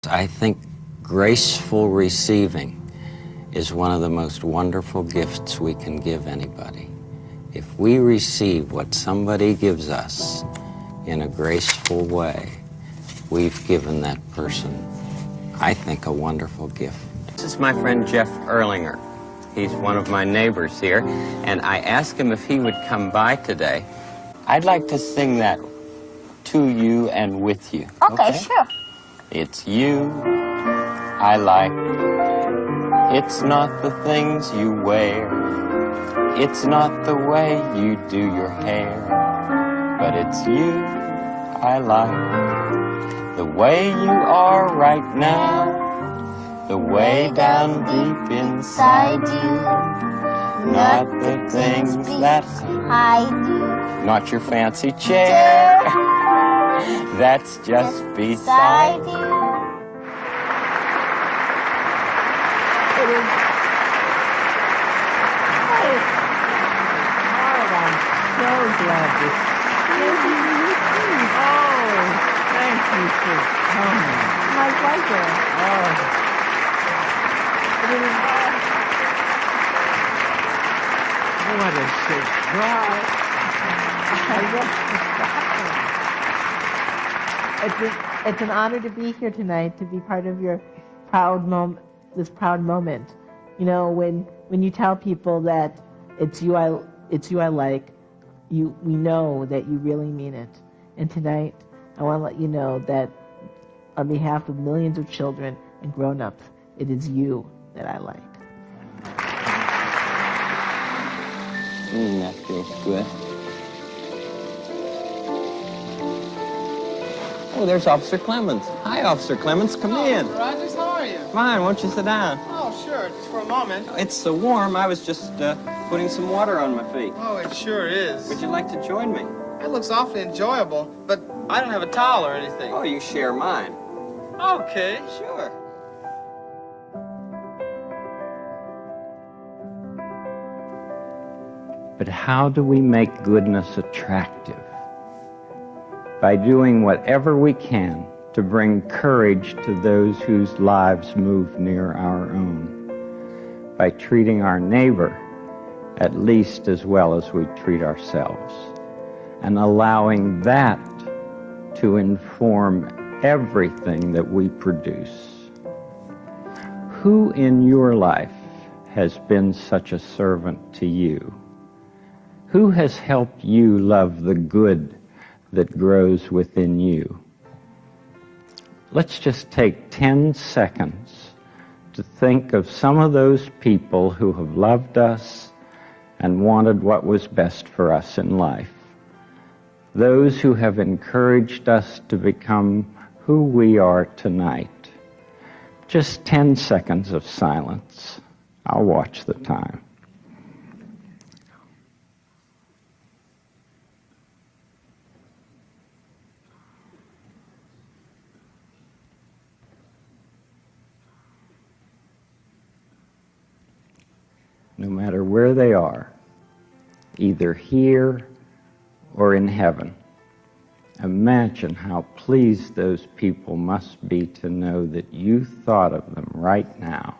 I think graceful receiving is one of the most wonderful gifts we can give anybody. If we receive what somebody gives us in a graceful way, we've given that person, I think, a wonderful gift. This is my friend Jeff Erlinger. He's one of my neighbors here, and I asked him if he would come by today. I'd like to sing that to you and with you. Okay, sure. It's you I like. It's not the things you wear. It's not the way you do your hair. But it's you I like. The way you are right now. The way down deep inside you. Not the things that I do. Not your fancy chair. That's just beside you. So glad to see you. Oh, thank you for coming. My pleasure. What a surprise. It's an honor to be here tonight, to be part of your proud moment. You know, when you tell people that it's you I like, we know that you really mean it. And tonight, I want to let you know that on behalf of millions of children and grown-ups, it is you that I like. That feels good. Oh, there's Officer Clemens. Hi, Officer Clemens. Come in. Rogers, how are you? Fine. Won't you sit down? Oh, sure, just for a moment. It's so warm. I was just putting some water on my feet. Oh, it sure is. Would you like to join me? That looks awfully enjoyable, but I don't have a towel or anything. Oh, you share mine. Okay. Sure. But how do we make goodness attractive? By doing whatever we can to bring courage to those whose lives move near our own. By treating our neighbor at least as well as we treat ourselves. And allowing that to inform everything that we produce. Who in your life has been such a servant to you? Who has helped you love the good that grows within you? Let's just take 10 seconds to think of some of those people who have loved us and wanted what was best for us in life. Those who have encouraged us to become who we are tonight. Just 10 seconds of silence. I'll watch the time. No matter where they are, either here or in heaven. Imagine how pleased those people must be to know that you thought of them right now.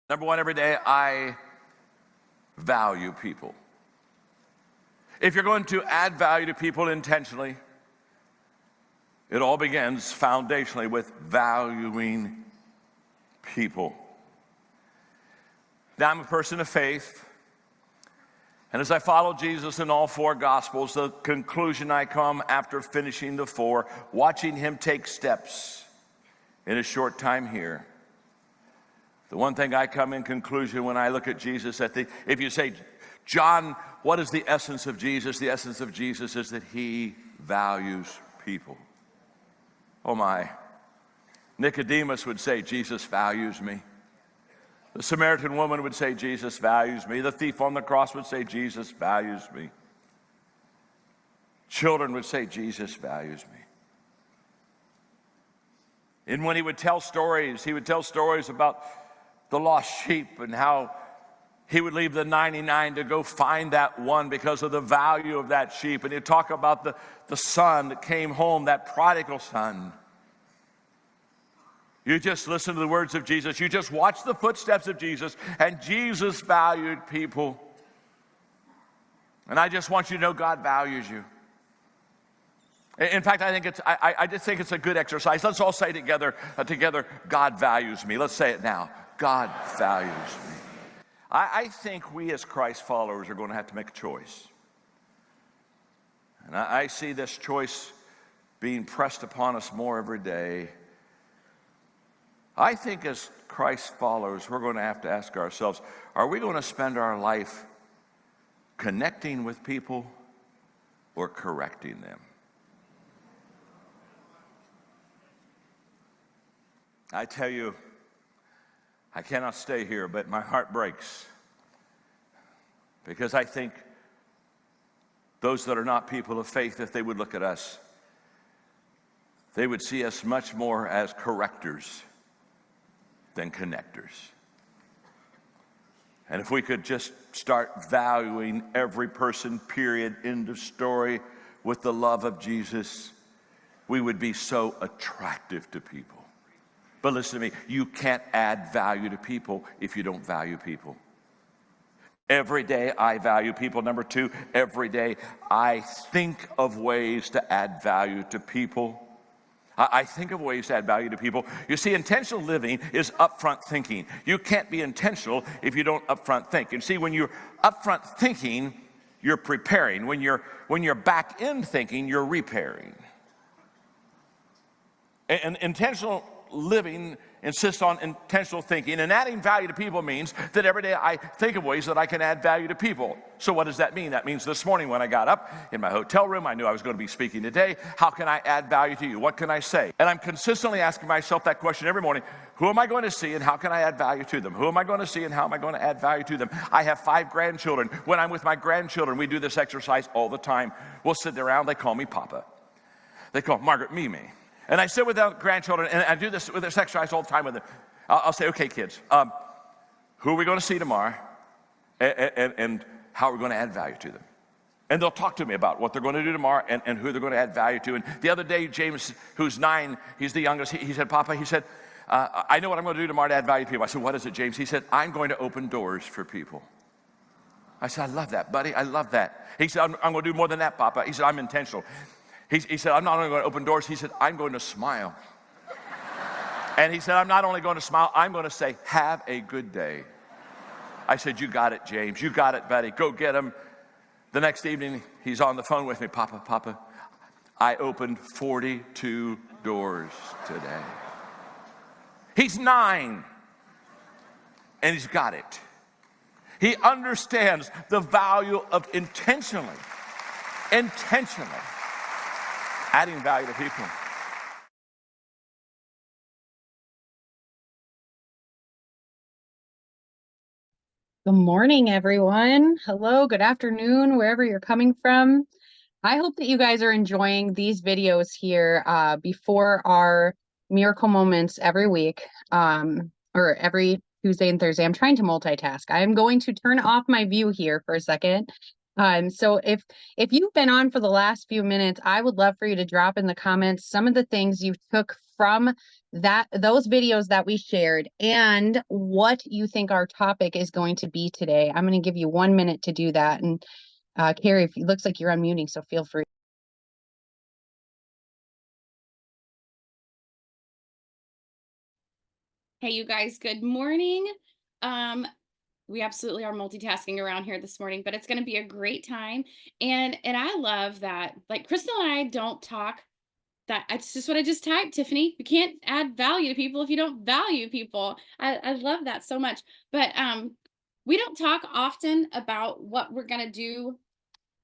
Number one, every day, I value people. If you're going to add value to people intentionally, it all begins foundationally with valuing people. Now, I'm a person of faith, and as I follow Jesus in all four Gospels, the conclusion I come after finishing the four, watching him take steps in a short time here, The one thing I come in conclusion when I look at Jesus, if you say, John, what is the essence of Jesus? The essence of Jesus is that he values people. Oh my. Nicodemus would say, Jesus values me. The Samaritan woman would say, Jesus values me. The thief on the cross would say, Jesus values me. Children would say, Jesus values me. And when he would tell stories about the lost sheep and how he would leave the 99 to go find that one because of the value of that sheep. And he'd talk about the son that came home, that prodigal son. You just listen to the words of Jesus. You just watch the footsteps of Jesus, and Jesus valued people. And I just want you to know God values you. In fact, I just think it's a good exercise. Let's all say together, God values me. Let's say it now. God values me. I think we as Christ followers are going to have to make a choice. And I see this choice being pressed upon us more every day. I think as Christ followers, we're going to have to ask ourselves, are we going to spend our life connecting with people or correcting them? I tell you, I cannot stay here, but my heart breaks because I think those that are not people of faith, if they would look at us, they would see us much more as correctors than connectors. And if we could just start valuing every person, period, end of story, with the love of Jesus, we would be so attractive to people. But listen to me, you can't add value to people if you don't value people. Every day I value people. Number two, every day I think of ways to add value to people. I think of ways to add value to people. You see, intentional living is upfront thinking. You can't be intentional if you don't upfront think. And see, when you're upfront thinking, you're preparing. When you're back end thinking, you're repairing. And intentional living insists on intentional thinking, and adding value to people means that every day I think of ways that I can add value to people. So what does that mean? That means this morning when I got up in my hotel room, I knew I was going to be speaking today. How can I add value to you? What can I say? And I'm consistently asking myself that question every morning. Who am I going to see and how can I add value to them? Who am I going to see and how am I going to add value to them? I have 5 grandchildren. When I'm with my grandchildren, we do this exercise all the time. We'll sit around, they call me Papa. They call Margaret Mimi. And I sit with the grandchildren, and I do this with this exercise all the time with them. I'll say, okay, kids, who are we going to see tomorrow? And how are we going to add value to them? And they'll talk to me about what they're going to do tomorrow and who they're going to add value to. And the other day, James, who's 9, he's the youngest, he said, Papa, he said, I know what I'm going to do tomorrow to add value to people. I said, what is it, James? He said, I'm going to open doors for people. I said, I love that, buddy. I love that. He said, I'm going to do more than that, Papa. He said, I'm intentional. He said, I'm not only going to open doors, he said, I'm going to smile. And he said, I'm not only going to smile, I'm going to say, have a good day. I said, you got it, James. You got it, buddy. Go get him. The next evening, he's on the phone with me. Papa, I opened 42 doors today. He's 9, and he's got it. He understands the value of intentionally adding value to people. Good morning, everyone. Hello, good afternoon, wherever you're coming from. I hope that you guys are enjoying these videos here before our miracle moments every week, or every Tuesday and Thursday. I'm trying to multitask. I am going to turn off my view here for a second. So if you've been on for the last few minutes, I would love for you to drop in the comments some of the things you took from those videos that we shared and what you think our topic is going to be today. I'm going to give you 1 minute to do that. And Carrie, it looks like you're unmuting, so feel free. Hey, you guys, good morning. We absolutely are multitasking around here this morning, but it's going to be a great time. And I love that, like, Crystal and I don't talk That's just what I just typed, Tiffany. You can't add value to people if you don't value people. I love that so much. But we don't talk often about what we're gonna do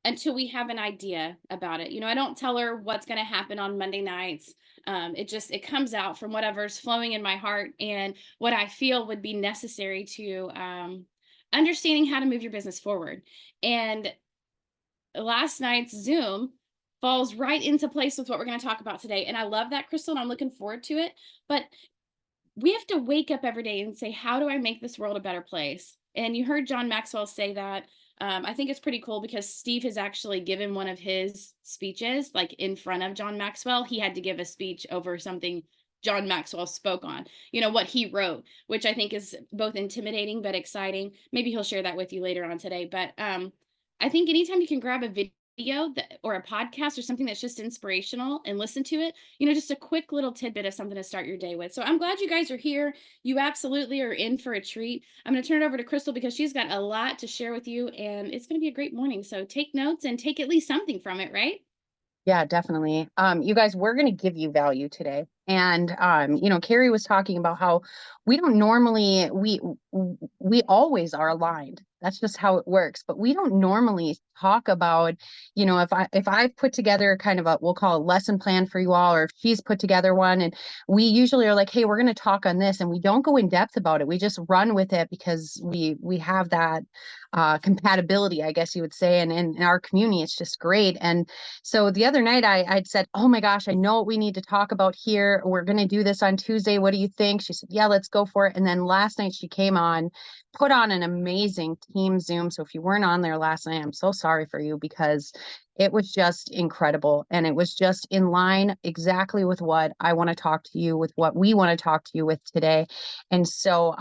until we have an idea about it. I don't tell her what's going to happen on Monday nights. It comes out from whatever's flowing in my heart and what I feel would be necessary to understanding how to move your business forward. And last night's Zoom falls right into place with what we're going to talk about today. And I love that, Crystal, and I'm looking forward to it. But we have to wake up every day and say, how do I make this world a better place? And you heard John Maxwell say that. I think it's pretty cool because Steve has actually given one of his speeches, like in front of John Maxwell. He had to give a speech over something John Maxwell spoke on, what he wrote, which I think is both intimidating but exciting. Maybe he'll share that with you later on today. But I think anytime you can grab a video or a podcast or something that's just inspirational and listen to it, just a quick little tidbit of something to start your day with. So I'm glad you guys are here. You absolutely are in for a treat. I'm going to turn it over to Crystal because she's got a lot to share with you, and it's going to be a great morning. So take notes and take at least something from it, right? Yeah, definitely. You guys, we're going to give you value today. And, Carrie was talking about how we don't normally, we always are aligned. That's just how it works. But we don't normally talk about, if I've put together kind of we'll call a lesson plan for you all, or if she's put together one, and we usually are like, hey, we're going to talk on this, and we don't go in depth about it. We just run with it because we have that compatibility, I guess you would say. And in our community, it's just great. And so the other night I'd said, oh my gosh, I know what we need to talk about here. We're going to do this on Tuesday. What do you think? She said, yeah, let's go for it. And then last night she came on, put on an amazing team Zoom. So if you weren't on there last night, I'm so sorry for you because it was just incredible. And it was just in line exactly with what I want to talk to you with, what we want to talk to you with today. And so,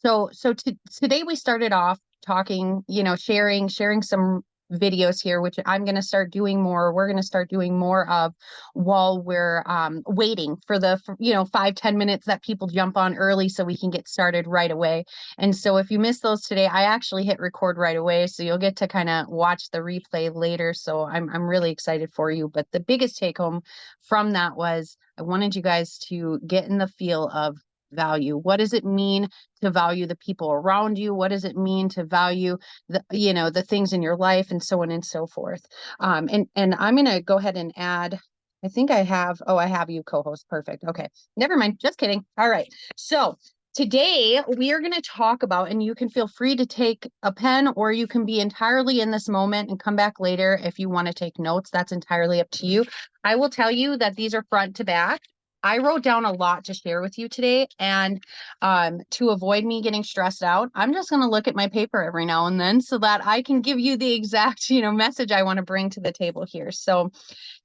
today we started off talking, sharing some videos here, which I'm going to start doing more. We're going to start doing more of while we're waiting for the 5-10 minutes that people jump on early so we can get started right away. And so if you missed those today, I actually hit record right away, so you'll get to kind of watch the replay later. So I'm really excited for you. But the biggest take home from that was I wanted you guys to get in the feel of value. What does it mean to value the people around you? What does it mean to value the things in your life, and so on and so forth? And I'm going to go ahead and add, I think I have you co-host. Perfect. Okay. Never mind. Just kidding. All right. So today we are going to talk about, and you can feel free to take a pen, or you can be entirely in this moment and come back later if you want to take notes. That's entirely up to you. I will tell you that these are front to back. I wrote down a lot to share with you today, and to avoid me getting stressed out, I'm just going to look at my paper every now and then so that I can give you the exact, message I want to bring to the table here. So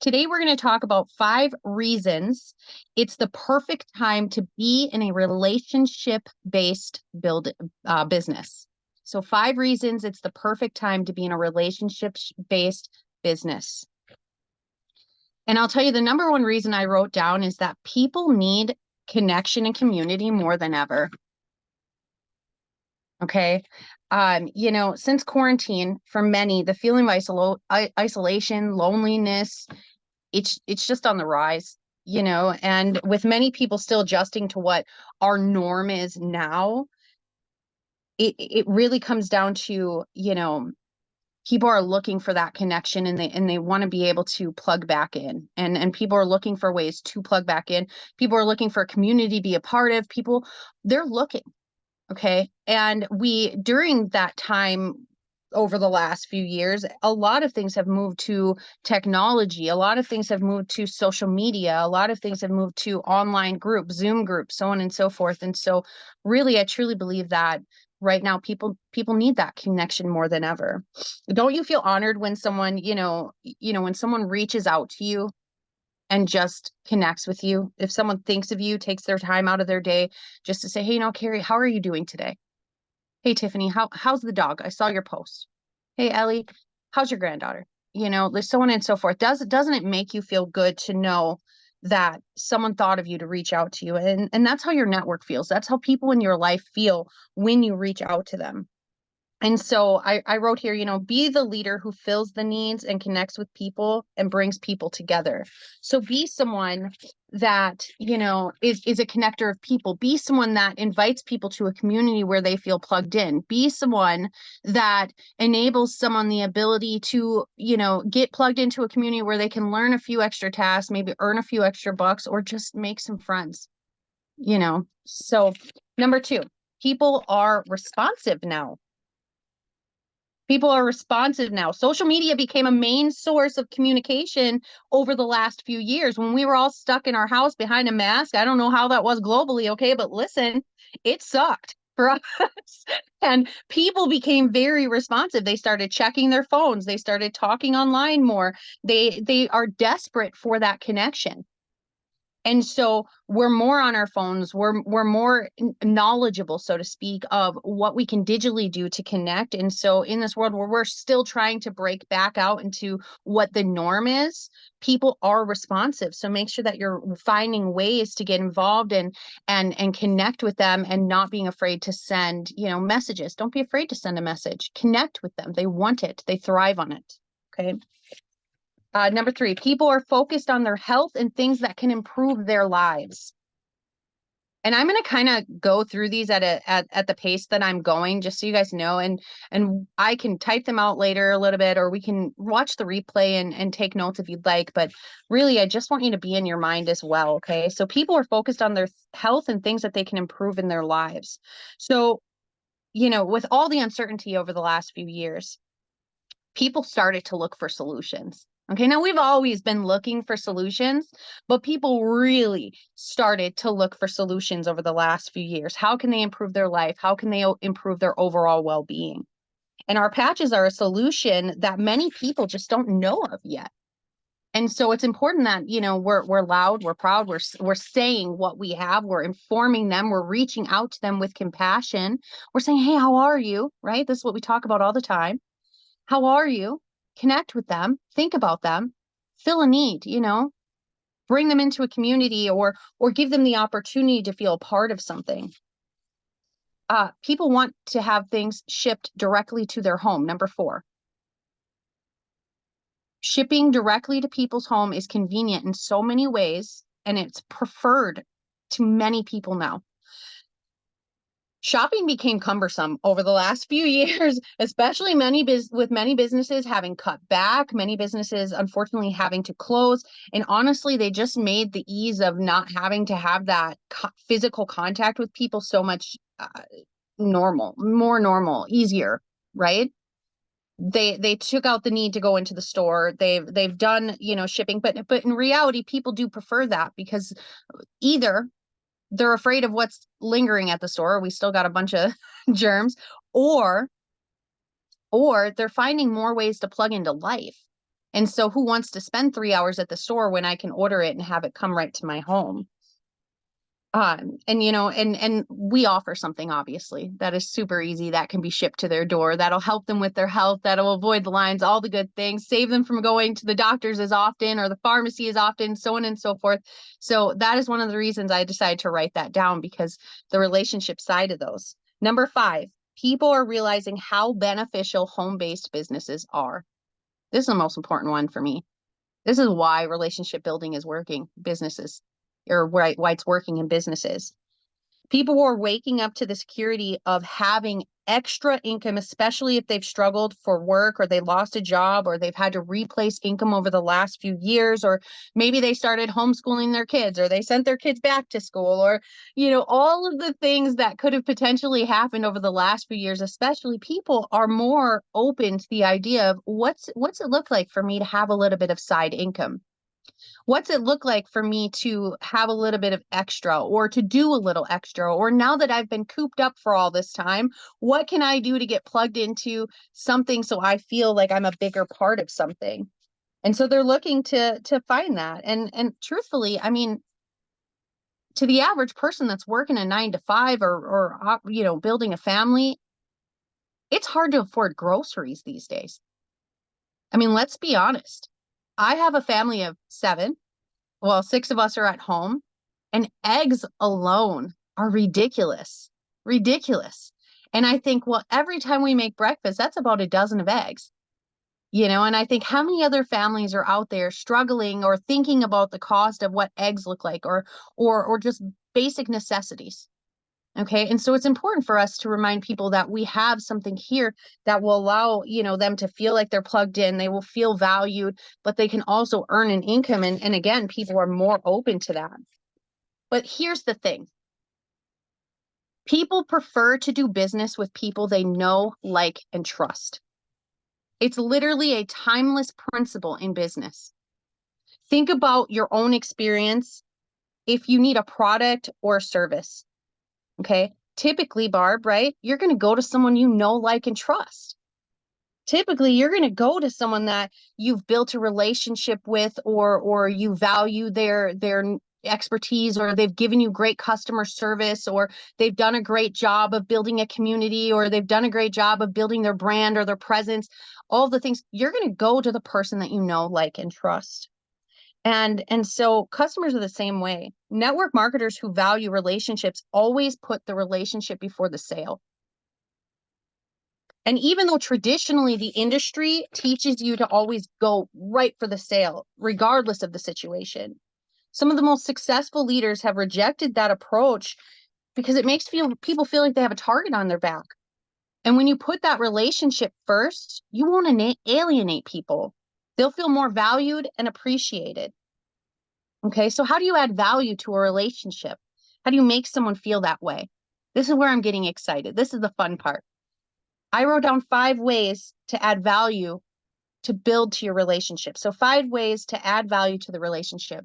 today we're going to talk about 5 reasons it's the perfect time to be in a relationship-based business. So 5 reasons it's the perfect time to be in a relationship-based business. And I'll tell you, the number one reason I wrote down is that people need connection and community more than ever. Okay. Since quarantine, for many, the feeling of isolation, loneliness, it's just on the rise, and with many people still adjusting to what our norm is now, it really comes down to, people are looking for that connection, and they want to be able to plug back in, and people are looking for ways to plug back in. People are looking for a community to be a part of. They're looking. Okay. And during that time over the last few years, a lot of things have moved to technology. A lot of things have moved to social media. A lot of things have moved to online groups, Zoom groups, so on and so forth. And so really, I truly believe that right now, people need that connection more than ever. Don't you feel honored when someone, when someone reaches out to you and just connects with you? If someone thinks of you, takes their time out of their day just to say, hey, Carrie, how are you doing today? Hey, Tiffany, how's the dog? I saw your post. Hey, Ellie, how's your granddaughter? So on and so forth. Doesn't it make you feel good to know that someone thought of you to reach out to you? And that's how your network feels. That's how people in your life feel when you reach out to them. And so I wrote here, be the leader who fills the needs and connects with people and brings people together. So be someone that, is a connector of people. Be someone that invites people to a community where they feel plugged in. Be someone that enables someone the ability to, get plugged into a community where they can learn a few extra tasks, maybe earn a few extra bucks, or just make some friends, So number 2, people are responsive now. People are responsive now. Social media became a main source of communication over the last few years. When we were all stuck in our house behind a mask, I don't know how that was globally, okay? But listen, it sucked for us. And people became very responsive. They started checking their phones. They started talking online more. They are desperate for that connection. And so we're more on our phones. We're more knowledgeable, so to speak, of what we can digitally do to connect. And so in this world where we're still trying to break back out into what the norm is, people are responsive. So make sure that you're finding ways to get involved and connect with them, and not being afraid to send, messages. Don't be afraid to send a message. Connect with them. They want it. They thrive on it. Okay. Number 3, people are focused on their health and things that can improve their lives. And I'm going to kind of go through these at the pace that I'm going, just so you guys know, and I can type them out later a little bit, or we can watch the replay and take notes if you'd like. But really, I just want you to be in your mind as well. Okay. So people are focused on their health and things that they can improve in their lives. So, with all the uncertainty over the last few years, people started to look for solutions. Okay, now we've always been looking for solutions, but people really started to look for solutions over the last few years. How can they improve their life? How can they improve their overall well-being? And our patches are a solution that many people just don't know of yet. And so it's important that, we're loud, we're proud, we're saying what we have, we're informing them, we're reaching out to them with compassion. We're saying, hey, how are you? Right? This is what we talk about all the time. How are you? Connect with them, think about them, fill a need, bring them into a community, or give them the opportunity to feel a part of something. People want to have things shipped directly to their home. Number 4. Shipping directly to people's home is convenient in so many ways, and it's preferred to many people now. Shopping became cumbersome over the last few years, especially with many businesses having cut back, many businesses unfortunately having to close. And honestly, they just made the ease of not having to have that physical contact with people so much more normal, easier, right? They took out the need to go into the store. They've done, shipping, but in reality, people do prefer that, because either they're afraid of what's lingering at the store. We still got a bunch of germs, or they're finding more ways to plug into life. And so who wants to spend 3 hours at the store when I can order it and have it come right to my home? And we offer something, obviously, that is super easy, that can be shipped to their door, that'll help them with their health, that'll avoid the lines, all the good things, save them from going to the doctors as often or the pharmacy as often, so on and so forth. So that is one of the reasons I decided to write that down, because the relationship side of those. Number 5, people are realizing how beneficial home-based businesses are. This is the most important one for me. This is why relationship building is working, businesses, or why it's working in businesses. People are waking up to the security of having extra income, especially if they've struggled for work, or they lost a job, or they've had to replace income over the last few years, or maybe they started homeschooling their kids, or they sent their kids back to school, or, all of the things that could have potentially happened over the last few years. Especially, people are more open to the idea of what's it look like for me to have a little bit of side income? What's it look like for me to have a little bit of extra, or to do a little extra? Or now that I've been cooped up for all this time, what can I do to get plugged into something so I feel like I'm a bigger part of something? And so they're looking to find that. And truthfully, I mean, to the average person that's working a 9 to 5 or building a family, it's hard to afford groceries these days. I mean, let's be honest. I have a family of 7. Well, 6 of us are at home, and eggs alone are ridiculous. And I think, well, every time we make breakfast, that's about a dozen of eggs. And I think how many other families are out there struggling or thinking about the cost of what eggs look like, or just basic necessities. Okay. And so it's important for us to remind people that we have something here that will allow, them to feel like they're plugged in, they will feel valued, but they can also earn an income. And again, people are more open to that. But here's the thing. People prefer to do business with people they know, like, and trust. It's literally a timeless principle in business. Think about your own experience if you need a product or a service. Okay. Typically, Barb, right? You're going to go to someone you know, like, and trust. Typically, you're going to go to someone that you've built a relationship with, or you value their expertise, or they've given you great customer service, or they've done a great job of building a community, or they've done a great job of building their brand or their presence. All the things, you're going to go to the person that you know, like, and trust. And so customers are the same way. Network marketers who value relationships always put the relationship before the sale. And even though traditionally the industry teaches you to always go right for the sale, regardless of the situation, some of the most successful leaders have rejected that approach because it makes people feel like they have a target on their back. And when you put that relationship first, you won't alienate people. They'll feel more valued and appreciated. Okay, so how do you add value to a relationship? How do you make someone feel that way? This is where I'm getting excited. This is the fun part. I wrote down 5 ways to add value to build to your relationship. So 5 ways to add value to the relationship.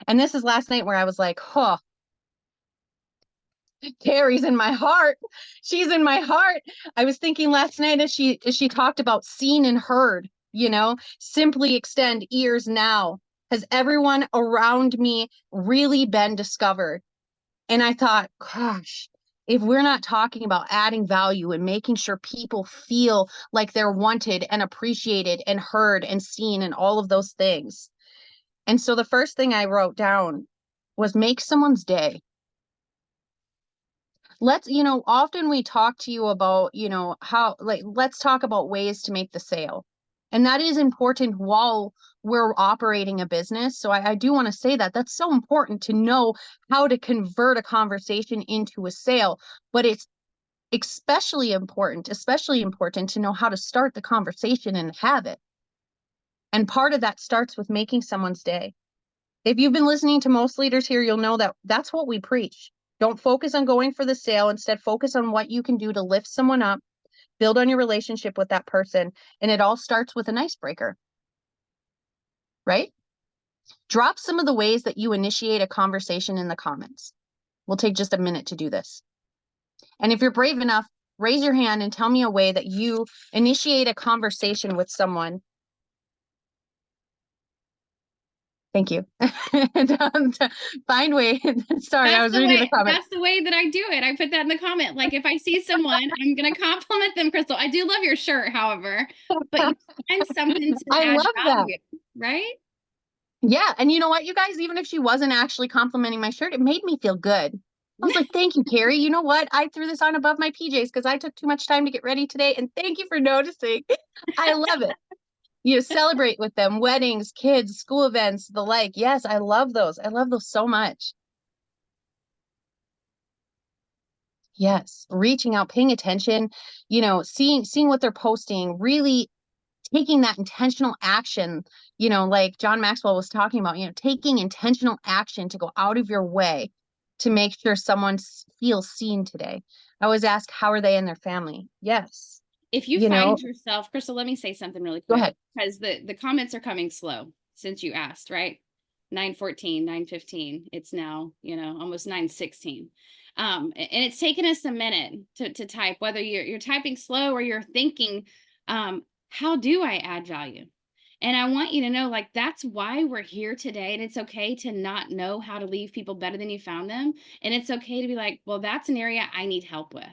And this is last night where I was like, huh, Carrie's in my heart. She's in my heart. I was thinking last night as she talked about seen and heard, simply extend ears now. Has everyone around me really been discovered? And I thought, gosh, if we're not talking about adding value and making sure people feel like they're wanted and appreciated and heard and seen and all of those things. And so the first thing I wrote down was make someone's day. Often we talk to you about, let's talk about ways to make the sale. And that is important while we're operating a business. So I do want to say that that's so important to know how to convert a conversation into a sale, but it's especially important to know how to start the conversation and have it. And part of that starts with making someone's day. If you've been listening to most leaders here, you'll know that that's what we preach. Don't focus on going for the sale. Instead, focus on what you can do to lift someone up, build on your relationship with that person. And it all starts with an icebreaker, right? Drop some of the ways that you initiate a conversation in the comments. We'll take just a minute to do this. And if you're brave enough, raise your hand and tell me a way that you initiate a conversation with someone. Thank you. Find way. Sorry, I was reading the comment. That's the way that I do it. I put that in the comment. Like if I see someone, I'm going to compliment them, Crystal. I do love your shirt, however, but you find something to add value, right? Yeah. And you know what, you guys, even if she wasn't actually complimenting my shirt, it made me feel good. I was like, thank you, Carrie. You know what? I threw this on above my PJs because I took too much time to get ready today. And thank you for noticing. I love it. Celebrate with them, weddings, kids, school events, the like. Yes, I love those. I love those so much. Yes, reaching out, paying attention, seeing what they're posting, really taking that intentional action, like John Maxwell was talking about, taking intentional action to go out of your way to make sure someone feels seen today. I always ask, how are they and their family? Yes. If you find yourself, Crystal, let me say something really quick. Go ahead. Because the comments are coming slow since you asked, right? 9:14, 9:15. It's now, almost 9:16. And it's taken us a minute to type, whether you're typing slow or you're thinking, how do I add value? And I want you to know, like, that's why we're here today. And it's okay to not know how to leave people better than you found them. And it's okay to be like, well, that's an area I need help with.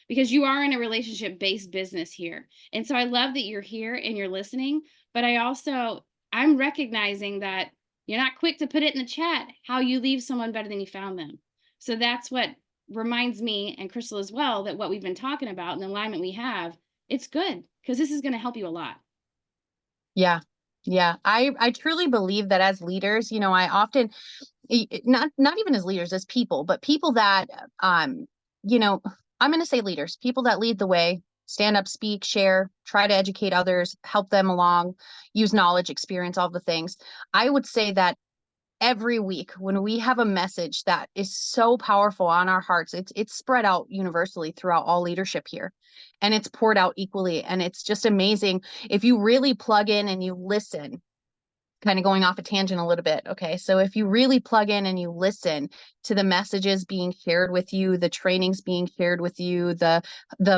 Because you are in a relationship-based business here. And so I love that you're here and you're listening, but I'm recognizing that you're not quick to put it in the chat, how you leave someone better than you found them. So that's what reminds me and Crystal as well that what we've been talking about and the alignment we have, it's good because this is going to help you a lot. Yeah. Yeah. I truly believe that as leaders, you know, I often, not even as leaders, as people, but people that, you know, I'm going to say leaders, people that lead the way, stand up, speak, share, try to educate others, help them along, use knowledge, experience, all the things. I would say that every week when we have a message that is so powerful on our hearts, it's spread out universally throughout all leadership here, and it's poured out equally. And it's just amazing if you really plug in and you listen. Kind of going off a tangent a little bit. Okay. So if you really plug in and you listen to the messages being shared with you, the trainings being shared with you, the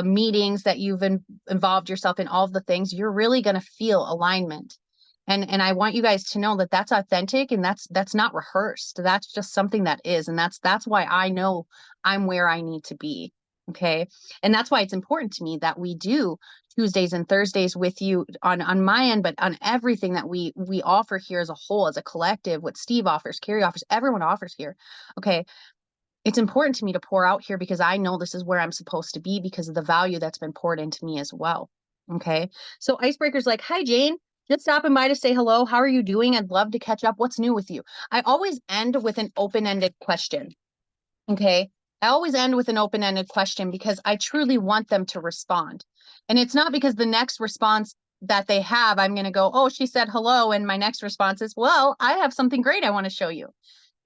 meetings that you've involved yourself in, all of the things, you're really going to feel alignment. And I want you guys to know that that's authentic, and that's not rehearsed. That's just something that is. And that's why I know I'm where I need to be. Okay. And that's why it's important to me that we do Tuesdays and Thursdays with you on my end, but on everything that we offer here as a whole, as a collective, what Steve offers, Carrie offers, everyone offers here. Okay. It's important to me to pour out here because I know this is where I'm supposed to be because of the value that's been poured into me as well. Okay. So Icebreaker's like, hi, Jane. Just stopping by to say hello. How are you doing? I'd love to catch up. What's new with you? I always end with an open-ended question. Okay. I always end with an open-ended question because I truly want them to respond. And it's not because the next response that they have, I'm going to go, oh, she said hello. And my next response is, well, I have something great I want to show you.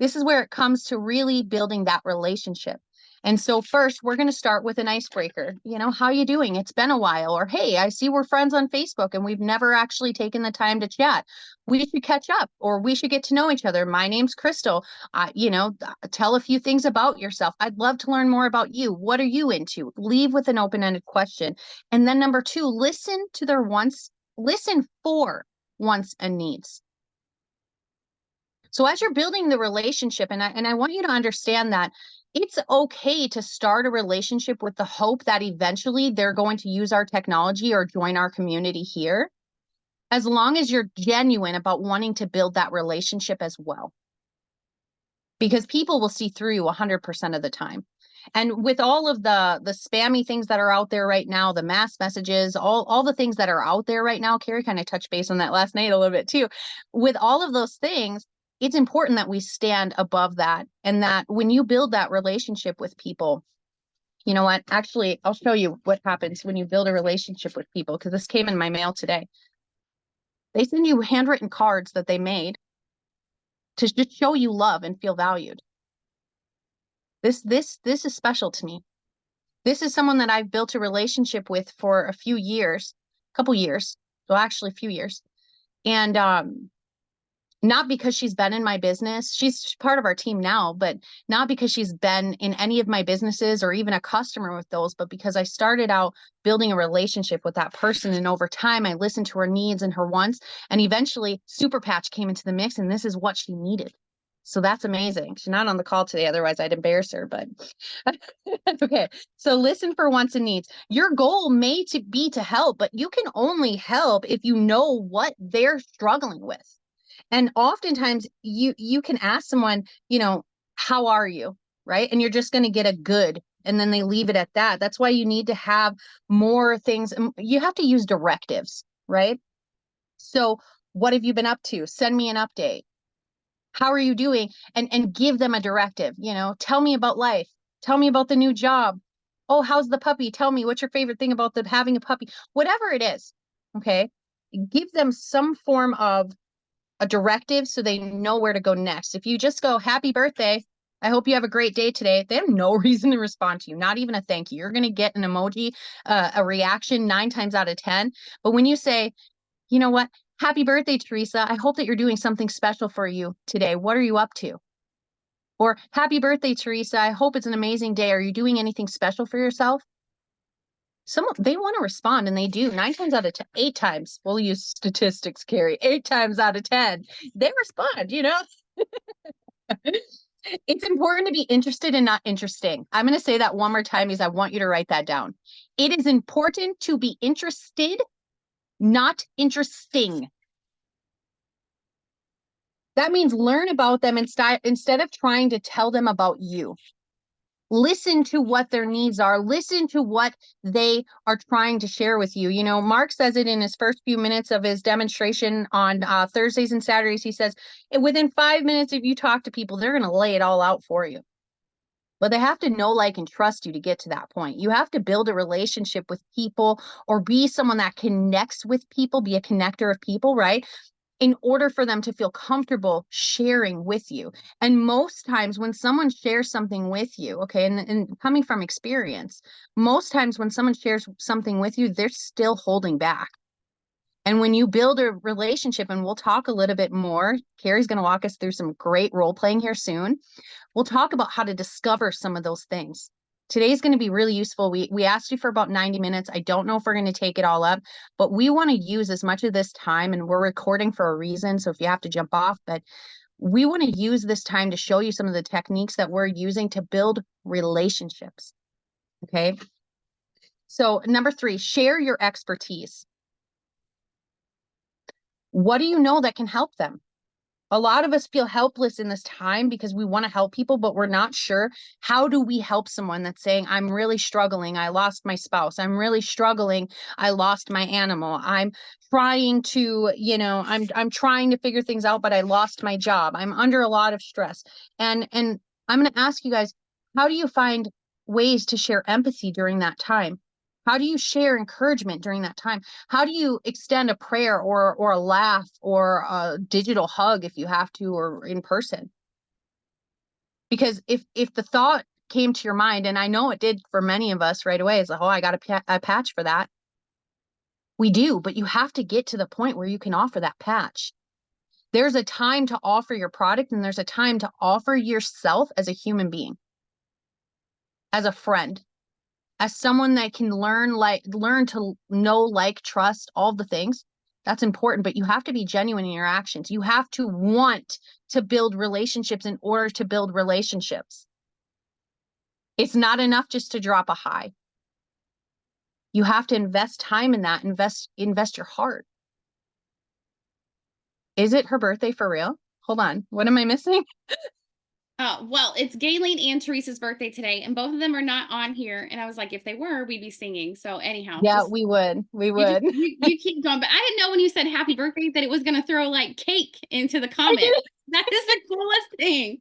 This is where it comes to really building that relationship. And so first, we're going to start with an icebreaker. You know, how you doing? It's been a while. Or, hey, I see we're friends on Facebook and we've never actually taken the time to chat. We should catch up, or we should get to know each other. My name's Crystal. You know, tell a few things about yourself. I'd love to learn more about you. What are you into? Leave with an open-ended question. And then number 2, listen to their wants, listen for wants and needs. So as you're building the relationship, and I want you to understand that it's okay to start a relationship with the hope that eventually they're going to use our technology or join our community here, as long as you're genuine about wanting to build that relationship as well. Because people will see through you 100% of the time. And with all of the spammy things that are out there right now, the mass messages, all the things that are out there right now, Carrie kind of touched base on that last night a little bit too. With all of those things, it's important that we stand above that, and that when you build that relationship with people, you know what, actually, I'll show you what happens when you build a relationship with people, because this came in my mail today. They send you handwritten cards that they made to just show you love and feel valued. This is special to me. This is someone that I've built a relationship with for a few years, couple years, so actually a few years. And not because she's been in my business, she's part of our team now, but not because she's been in any of my businesses or even a customer with those, but because I started out building a relationship with that person. And over time, I listened to her needs and her wants. And eventually Super Patch came into the mix, and this is what she needed. So that's amazing. She's not on the call today, otherwise I'd embarrass her, but okay. So listen for wants and needs. Your goal may be to help, but you can only help if you know what they're struggling with. And oftentimes you can ask someone, you know, how are you? Right. And you're just going to get a good, and then they leave it at that. That's why you need to have more things. You have to use directives, right? So what have you been up to? Send me an update. How are you doing? And give them a directive. You know, tell me about life. Tell me about the new job. Oh, how's the puppy? Tell me what's your favorite thing about having a puppy, whatever it is. Okay. Give them some form of a directive so they know where to go next. If you just go, happy birthday, I hope you have a great day today, they have no reason to respond to you, not even a thank you. You're going to get an emoji, a reaction 9 times out of 10. But when you say, you know what, happy birthday, Teresa, I hope that you're doing something special for you today. What are you up to? Or happy birthday, Teresa, I hope it's an amazing day. Are you doing anything special for yourself? They want to respond, and they do. 9 times out of 10, 8 times, we'll use statistics, Carrie, 8 times out of 10, they respond, you know. It's important to be interested and not interesting. I'm going to say that one more time because I want you to write that down. It is important to be interested, not interesting. That means learn about them instead of trying to tell them about you. Listen to what their needs are. Listen to what they are trying to share with you. You know, Mark says it in his first few minutes of his demonstration on Thursdays and Saturdays. He says, within 5 minutes, if you talk to people, they're going to lay it all out for you. But they have to know, like, and trust you to get to that point. You have to build a relationship with people or be someone that connects with people, be a connector of people, right? In order for them to feel comfortable sharing with you. And most times when someone shares something with you, okay, and coming from experience, most times when someone shares something with you, they're still holding back. And when you build a relationship, and we'll talk a little bit more, Carrie's going to walk us through some great role playing here soon. We'll talk about how to discover some of those things. Today's going to be really useful. We asked you for about 90 minutes. I don't know if we're going to take it all up, but we want to use as much of this time, and we're recording for a reason. So if you have to jump off, but we want to use this time to show you some of the techniques that we're using to build relationships. Okay. So number 3, share your expertise. What do you know that can help them? A lot of us feel helpless in this time because we want to help people, but we're not sure. How do we help someone that's saying, I'm really struggling, I lost my spouse, I'm really struggling, I lost my animal, I'm trying to, you know, I'm trying to figure things out, but I lost my job, I'm under a lot of stress. And I'm going to ask you guys, how do you find ways to share empathy during that time? How do you share encouragement during that time? How do you extend a prayer or a laugh or a digital hug if you have to, or in person? Because if the thought came to your mind, and I know it did for many of us right away, it's like, oh, I got a patch for that. We do, but you have to get to the point where you can offer that patch. There's a time to offer your product, and there's a time to offer yourself as a human being, as a friend, as someone that can learn to know, like, trust, all the things. That's important, but you have to be genuine in your actions. You have to want to build relationships in order to build relationships. It's not enough just to drop a hi. You have to invest time in that, invest your heart. Is it her birthday for real? Hold on. What am I missing? Well, it's Gayleen and Teresa's birthday today, and both of them are not on here. And I was like, if they were, we'd be singing. So anyhow, Yeah, just, we would. you keep going. But I didn't know when you said happy birthday that it was going to throw like cake into the comment. That is the coolest thing.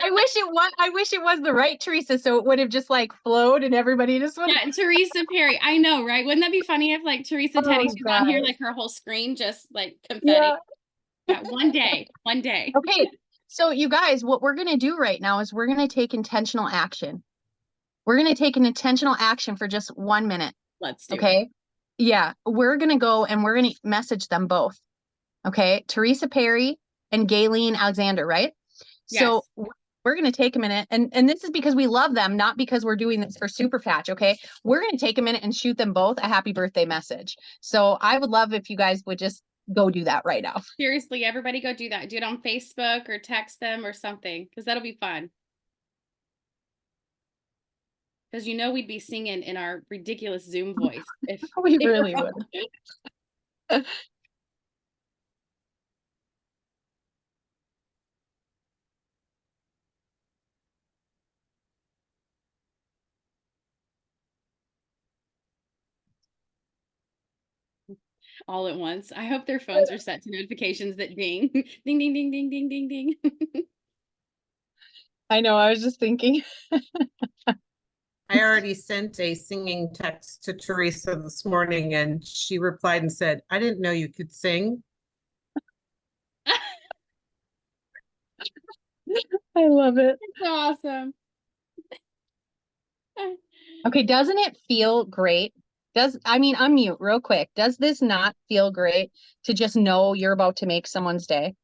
I wish it was the right Teresa, so it would have just like flowed and everybody just would. Yeah, Teresa Perry. I know, right? Wouldn't that be funny if like Teresa Teddy, she's on here, like her whole screen just like confetti? Yeah, one day. Okay. So you guys, what we're going to do right now is we're going to take intentional action. We're going to take an intentional action for just 1 minute. Let's do it. Okay. Yeah. We're going to go and we're going to message them both. Okay. Teresa Perry and Gayleen Alexander, right? Yes. So we're going to take a minute, and this is because we love them, not because we're doing this for super patch. Okay. We're going to take a minute and shoot them both a happy birthday message. So I would love if you guys would just go do that right now. Seriously, everybody go do that. Do it on Facebook or text them or something, because that'll be fun. Because you know we'd be singing in our ridiculous Zoom voice if We really would. all at once. I hope their phones are set to notifications that ding, ding, ding, ding, ding, ding, ding, ding. I know. I was just thinking. I already sent a singing text to Teresa this morning, and she replied and said, I didn't know you could sing. I love it. It's so awesome. Okay, doesn't it feel great? Unmute real quick. Does this not feel great to just know you're about to make someone's day?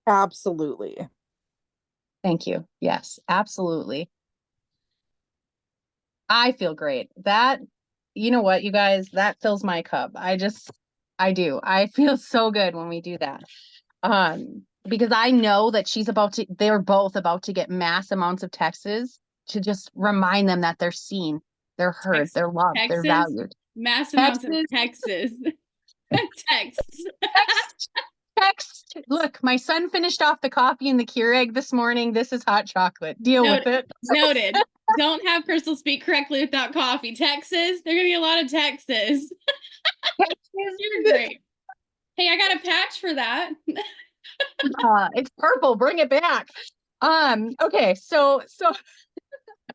Absolutely. Thank you. Yes, absolutely. I feel great. That, you know what, you guys, that fills my cup. I do. I feel so good when we do that. Because I know that they're both about to get mass amounts of texts to just remind them that they're seen, they're heard, they're loved, they're valued. Mass amounts of texts. Texts. Text. Look, my son finished off the coffee and the Keurig this morning. This is hot chocolate. Deal with it. Noted. Don't have Crystal speak correctly without coffee. Texas, they're gonna get a lot of Texas. You're great. Hey, I got a patch for that. It's purple. Bring it back. Okay, so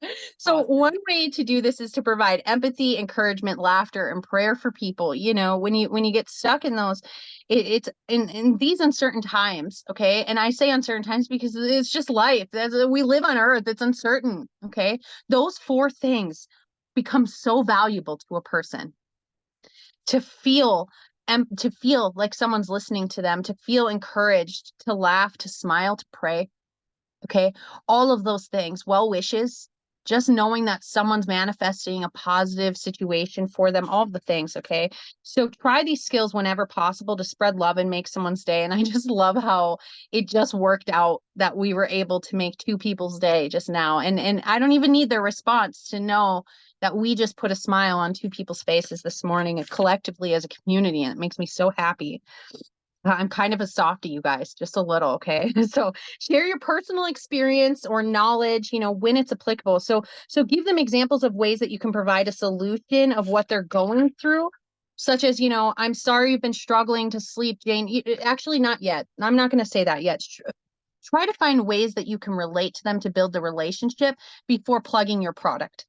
Awesome. one way to do this is to provide empathy, encouragement, laughter, and prayer for people. You know, when you get stuck in those, it's in these uncertain times. Okay, and I say uncertain times because it's just life. We live on Earth. It's uncertain. Okay, those 4 things become so valuable to a person. To feel like someone's listening to them, to feel encouraged, to laugh, to smile, to pray. Okay, all of those things, well wishes, just knowing that someone's manifesting a positive situation for them, all of the things. Okay, so try these skills whenever possible to spread love and make someone's day. And I just love how it just worked out that we were able to make 2 people's day just now. And I don't even need their response to know that we just put a smile on 2 people's faces this morning and collectively as a community. And it makes me so happy. I'm kind of a softie, you guys, just a little. Okay. So share your personal experience or knowledge, you know, when it's applicable. So give them examples of ways that you can provide a solution of what they're going through, such as, you know, I'm sorry you've been struggling to sleep, Jane. Actually, not yet. I'm not going to say that yet. Try to find ways that you can relate to them to build the relationship before plugging your product.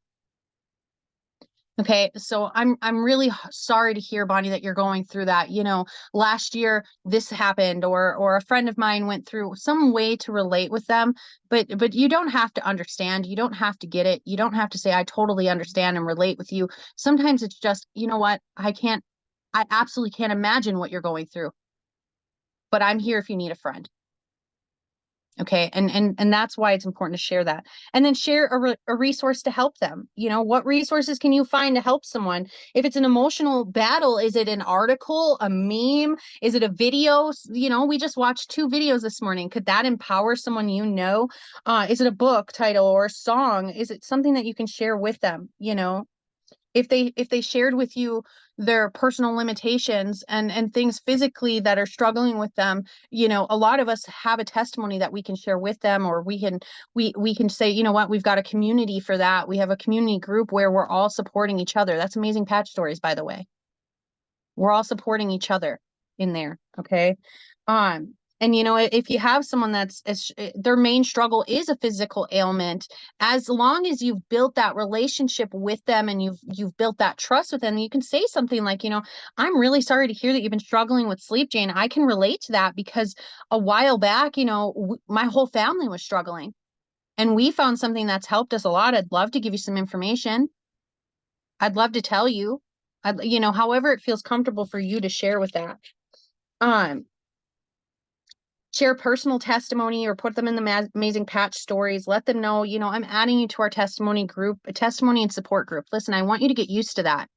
Okay, so I'm really sorry to hear, Bonnie, that you're going through that. You know, last year this happened, or a friend of mine went through. Some way to relate with them, but you don't have to understand. You don't have to get it. You don't have to say I totally understand and relate with you. Sometimes it's just, you know what, I absolutely can't imagine what you're going through, but I'm here if you need a friend. Okay. And that's why it's important to share that, and then share a resource to help them. You know, what resources can you find to help someone? If it's an emotional battle, is it an article, a meme? Is it a video? You know, we just watched 2 videos this morning. Could that empower someone? You know, is it a book title or a song? Is it something that you can share with them? You know, if they shared with you their personal limitations and things physically that are struggling with them, you know, a lot of us have a testimony that we can share with them, or we can say, you know what, we've got a community for that. We have a community group where we're all supporting each other. That's Amazing Patch Stories, by the way. We're all supporting each other in there. Okay. And you know, if you have someone that's their main struggle is a physical ailment, as long as you've built that relationship with them and you've built that trust with them, you can say something like, you know, I'm really sorry to hear that you've been struggling with sleep, Jane. I can relate to that because a while back, you know, my whole family was struggling, and we found something that's helped us a lot. I'd love to give you some information. I'd love to tell you, you know, however it feels comfortable for you to share with that. Share personal testimony or put them in the Amazing Patch Stories. Let them know, you know, I'm adding you to our testimony group, a testimony and support group. Listen, I want you to get used to that.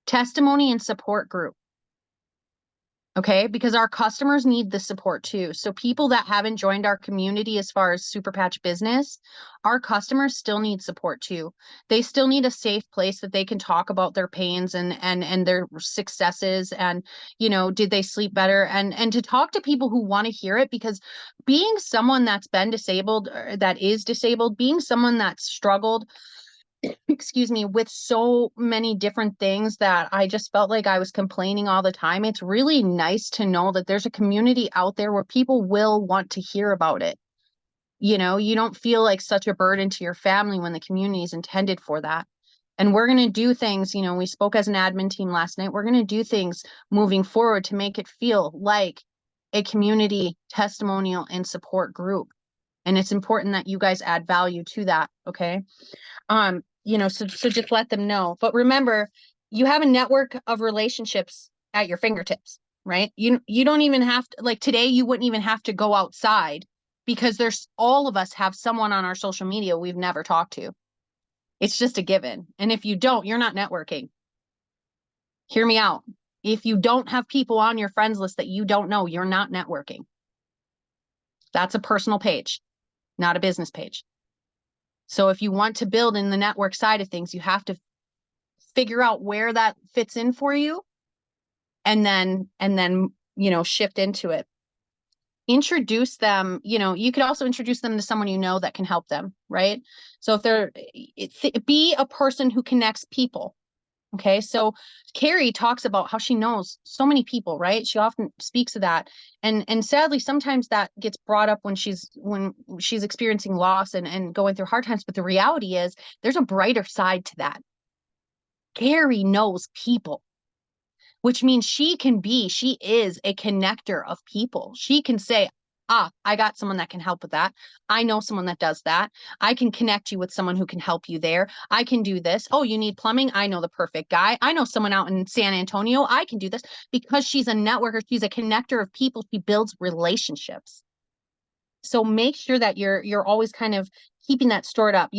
Testimony and support group. Okay, because our customers need the support too. So people that haven't joined our community as far as Super Patch Business, our customers still need support too. They still need a safe place that they can talk about their pains and their successes, and, you know, did they sleep better, and to talk to people who want to hear it, because being someone that's been disabled, or that is disabled, being someone that's struggled, excuse me, with so many different things that I just felt like I was complaining all the time. It's really nice to know that there's a community out there where people will want to hear about it. You know, you don't feel like such a burden to your family when the community is intended for that. And we're going to do things, you know, we spoke as an admin team last night. We're going to do things moving forward to make it feel like a community testimonial and support group. And it's important that you guys add value to that. Okay. You know, so just let them know. But remember, you have a network of relationships at your fingertips, right? You don't even have to, like today, you wouldn't even have to go outside, because there's, all of us have someone on our social media we've never talked to. It's just a given. And if you don't, you're not networking. Hear me out. If you don't have people on your friends list that you don't know, you're not networking. That's a personal page, not a business page. So if you want to build in the network side of things, you have to figure out where that fits in for you, and then, you know, shift into it. introduce them, you could also introduce them to someone that can help them, right? So if be a person who connects people. Okay, so Carrie talks about how she knows so many people, right? She often speaks of that, and sadly, sometimes that gets brought up when she's experiencing loss and going through hard times. But the reality is, there's a brighter side to that. Carrie knows people, which means she is a connector of people. She can say, I got someone that can help with that. I know someone that does that. I can connect you with someone who can help you there. I can do this. Oh, you need plumbing? I know the perfect guy. I know someone out in San Antonio. I can do this. Because she's a networker. She's a connector of people. She builds relationships. So make sure that you're always kind of keeping that stored up.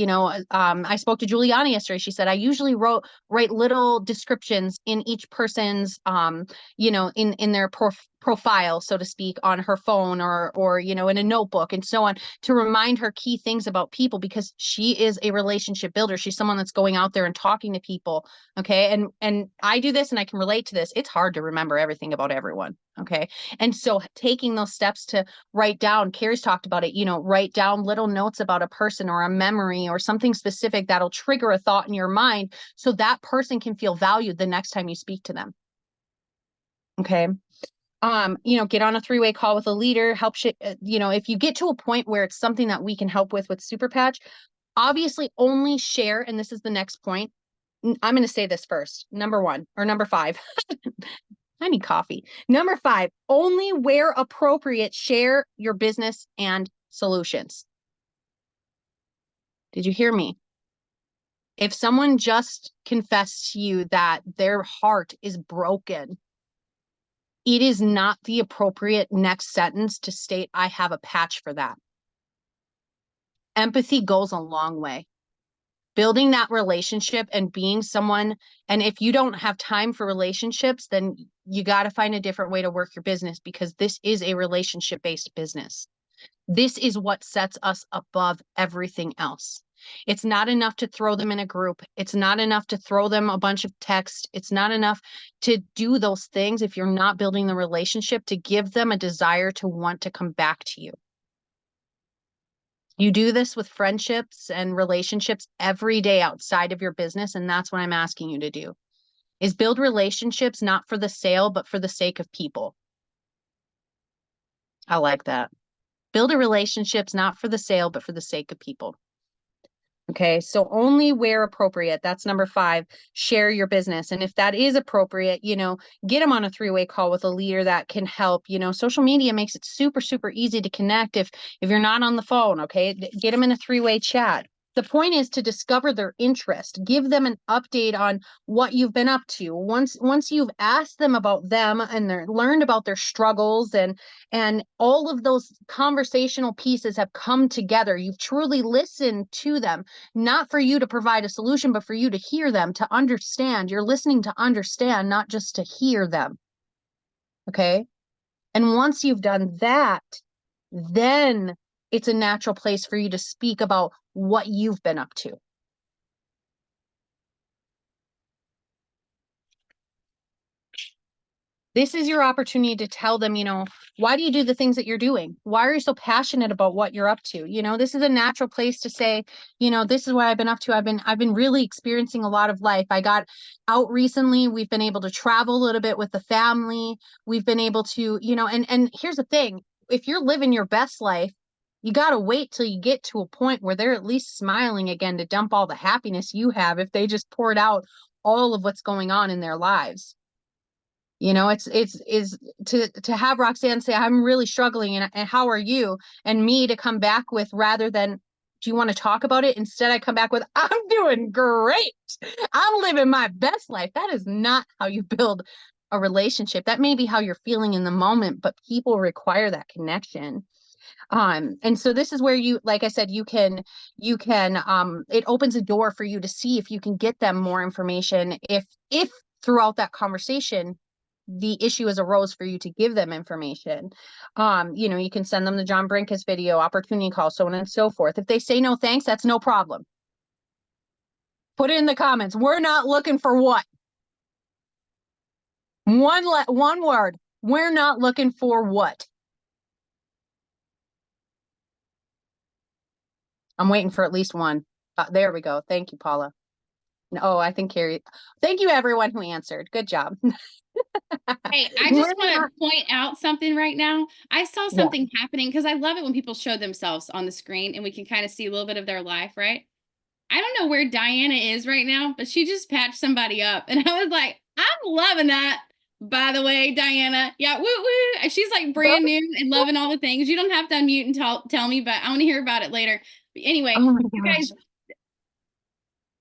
I spoke to Juliana yesterday. She said, I usually write little descriptions in each person's, in their profile, so to speak, on her phone or in a notebook and so on, to remind her key things about people, because she is a relationship builder. She's someone that's going out there and talking to people. Okay. And I do this and I can relate to this. It's hard to remember everything about everyone. Okay. And so taking those steps to write down, Carrie's talked about it, write down little notes about a person or a memory or something specific that'll trigger a thought in your mind, so that person can feel valued the next time you speak to them. Okay. Get on a 3-way call with a leader, if you get to a point where it's something that we can help with Super Patch, obviously only share. And this is the next point. I'm going to say this first. Number 5. I need coffee. Number 5, only where appropriate, share your business and solutions. Did you hear me? If someone just confessed to you that their heart is broken, it is not the appropriate next sentence to state, I have a patch for that. Empathy goes a long way. Building that relationship and being someone, and if you don't have time for relationships, then you got to find a different way to work your business, because this is a relationship-based business. This is what sets us above everything else. It's not enough to throw them in a group. It's not enough to throw them a bunch of text. It's not enough to do those things if you're not building the relationship to give them a desire to want to come back to you. You do this with friendships and relationships every day outside of your business, and that's what I'm asking you to do, is build relationships not for the sale, but for the sake of people. I like that. Build relationships not for the sale, but for the sake of people. Okay, so only where appropriate. That's number 5. Share your business. And if that is appropriate, get them on a 3-way call with a leader that can help. Social media makes it super, super easy to connect if you're not on the phone. Okay, get them in a 3-way chat. The point is to discover their interest, give them an update on what you've been up to. Once you've asked them about them and learned about their struggles and all of those conversational pieces have come together, you've truly listened to them, not for you to provide a solution, but for you to hear them, to understand. You're listening to understand, not just to hear them. Okay. And once you've done that, then it's a natural place for you to speak about what you've been up to. This is your opportunity to tell them, why do you do the things that you're doing? Why are you so passionate about what you're up to? This is a natural place to say, this is what I've been up to. I've been really experiencing a lot of life. I got out recently. We've been able to travel a little bit with the family. We've been able to, and here's the thing. If you're living your best life, you got to wait till you get to a point where they're at least smiling again to dump all the happiness you have if they just poured out all of what's going on in their lives. It's to have Roxanne say, I'm really struggling and how are you? And me to come back with, rather than, do you want to talk about it? Instead, I come back with, I'm doing great. I'm living my best life. That is not how you build a relationship. That may be how you're feeling in the moment, but people require that connection. And so this is where you, like I said, you can, it opens a door for you to see if you can get them more information. If throughout that conversation, the issue has arose for you to give them information. You can send them the John Brinkus video, opportunity call, so on and so forth. If they say no thanks, that's no problem. Put it in the comments. We're not looking for what? One word. We're not looking for what? I'm waiting for at least one. There we go. Thank you, Paula. Oh, I think Carrie. Thank you, everyone who answered. Good job. Hey, I We're just want not- to point out something right now. I saw Yeah. something happening because I love it when people show themselves on the screen and we can kind of see a little bit of their life, right? I don't know where Diana is right now, but she just patched somebody up. And I was like, I'm loving that. By the way, Diana. Yeah, woo woo. And she's like brand new and loving all the things. You don't have to unmute and tell me, but I want to hear about it later. But anyway, Oh my you gosh. guys,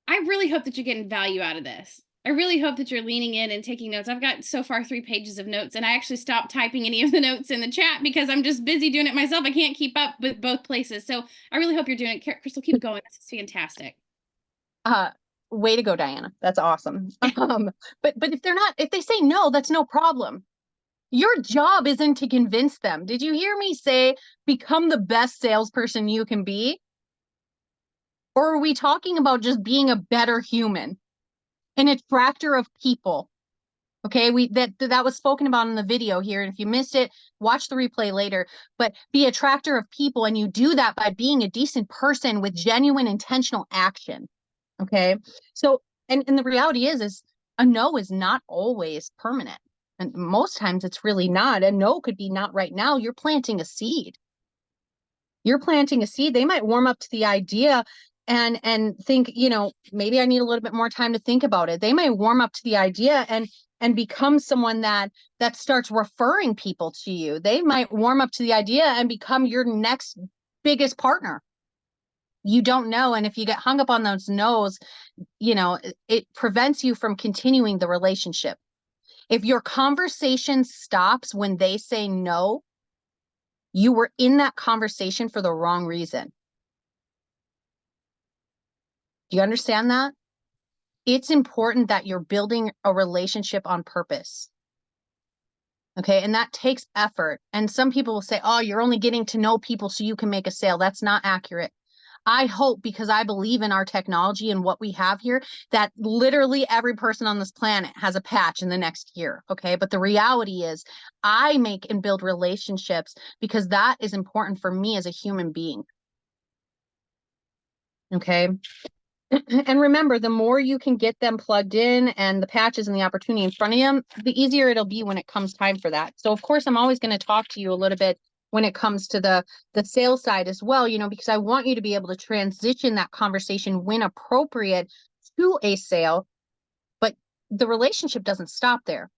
I really hope that you're getting value out of this. I really hope that you're leaning in and taking notes. I've got so far 3 pages of notes, and I actually stopped typing any of the notes in the chat because I'm just busy doing it myself. I can't keep up with both places. So I really hope you're doing it. Crystal, keep going. This is fantastic. Way to go, Diana. That's awesome. But if they say no, that's no problem. Your job isn't to convince them. Did you hear me say become the best salesperson you can be? Or are we talking about just being a better human, an attractor of people? Okay, that was spoken about in the video here. And if you missed it, watch the replay later. But be attractor of people, and you do that by being a decent person with genuine intentional action. Okay, so and the reality is a no is not always permanent, and most times it's really not. A no could be not right now. You're planting a seed. You're planting a seed. They might warm up to the idea and think, maybe I need a little bit more time to think about it. They might warm up to the idea and become someone that starts referring people to you. They might warm up to the idea and become your next biggest partner. You don't know. And if you get hung up on those no's, it prevents you from continuing the relationship. If your conversation stops when they say no, you were in that conversation for the wrong reason. Do you understand that? It's important that you're building a relationship on purpose. Okay, and that takes effort. And some people will say, oh, you're only getting to know people so you can make a sale. That's not accurate. I hope, because I believe in our technology and what we have here, that literally every person on this planet has a patch in the next year. Okay, but the reality is I make and build relationships because that is important for me as a human being. Okay. And remember, the more you can get them plugged in and the patches and the opportunity in front of them, the easier it'll be when it comes time for that. So of course, I'm always going to talk to you a little bit when it comes to the sales side as well, because I want you to be able to transition that conversation when appropriate to a sale, but the relationship doesn't stop there.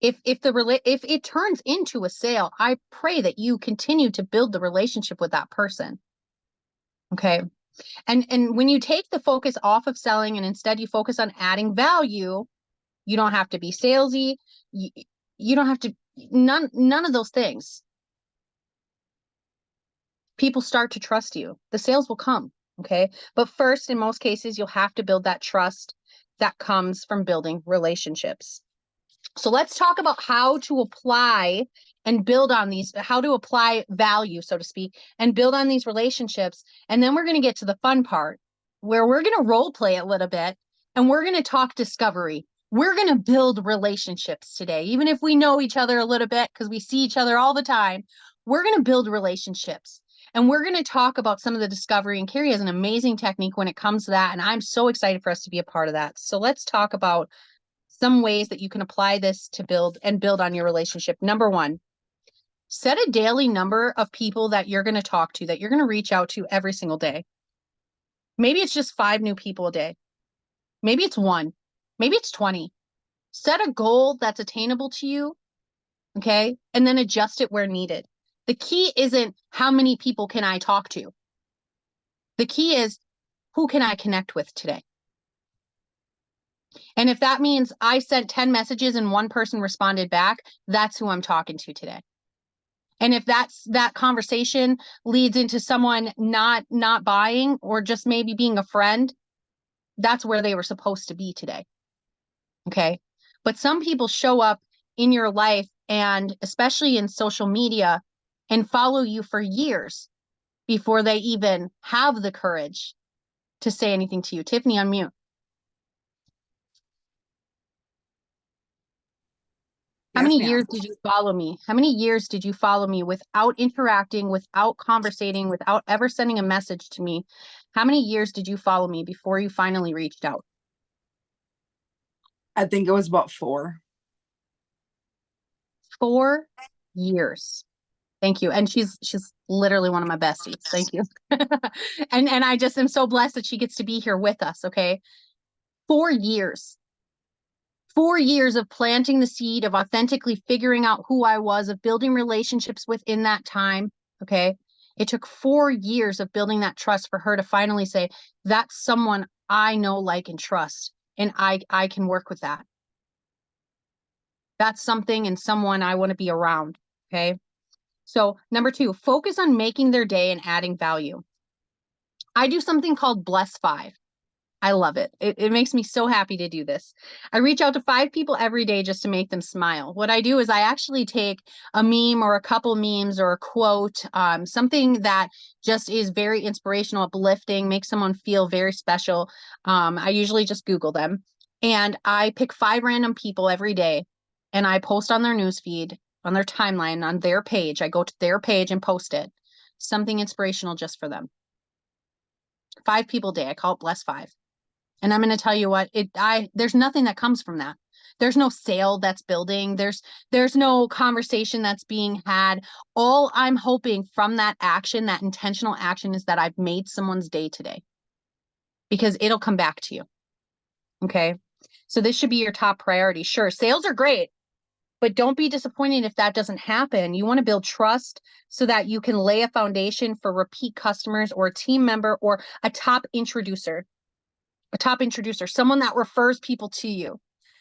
If it turns into a sale, I pray that you continue to build the relationship with that person. Okay. And when you take the focus off of selling and instead you focus on adding value, you don't have to be salesy. You don't have to, none of those things. People start to trust you. The sales will come. Okay. But first, in most cases, you'll have to build that trust that comes from building relationships. So let's talk about how to apply and build on these, how to apply value, so to speak, and build on these relationships. And then we're going to get to the fun part where we're going to role play a little bit and we're going to talk discovery. We're going to build relationships today, even if we know each other a little bit because we see each other all the time. We're going to build relationships. And we're going to talk about some of the discovery, and Carrie has an amazing technique when it comes to that. And I'm so excited for us to be a part of that. So let's talk about some ways that you can apply this to build on your relationship. Number 1, set a daily number of people that you're going to talk to, that you're going to reach out to every single day. Maybe it's just 5 new people a day. Maybe it's 1. Maybe it's 20. Set a goal that's attainable to you. Okay. And then adjust it where needed. The key isn't how many people can I talk to? The key is who can I connect with today? And if that means I sent 10 messages and 1 person responded back, that's who I'm talking to today. And if that conversation leads into someone not buying or just maybe being a friend, that's where they were supposed to be today. Okay. But some people show up in your life, and especially in social media, and follow you for years before they even have the courage to say anything to you. Tiffany, unmute. How many years did you follow me? How many years did you follow me without interacting, without conversating, without ever sending a message to me? How many years did you follow me before you finally reached out? I think it was about 4. 4 years. Thank you. And she's literally one of my besties. Thank you. and I just am so blessed that she gets to be here with us. Okay. 4 years. 4 years of planting the seed, of authentically figuring out who I was, of building relationships within that time. Okay. It took 4 years of building that trust for her to finally say, that's someone I know, like, and trust. And I can work with that. That's something and someone I want to be around. Okay. So number 2, focus on making their day and adding value. I do something called Bless 5. I love it. It makes me so happy to do this. I reach out to 5 people every day just to make them smile. What I do is I actually take a meme or a couple memes or a quote, something that just is very inspirational, uplifting, makes someone feel very special. I usually just Google them, and I pick 5 random people every day, and I post on their newsfeed, on their timeline, on their page. I go to their page and post it. Something inspirational just for them. 5 people a day. I call it Bless 5. And I'm going to tell you what, there's nothing that comes from that. There's no sale that's building. There's no conversation that's being had. All I'm hoping from that action, that intentional action, is that I've made someone's day today, because it'll come back to you. Okay. So this should be your top priority. Sure, sales are great, but don't be disappointed if that doesn't happen. You want to build trust so that you can lay a foundation for repeat customers, or a team member, or a top introducer. A top introducer, someone that refers people to you.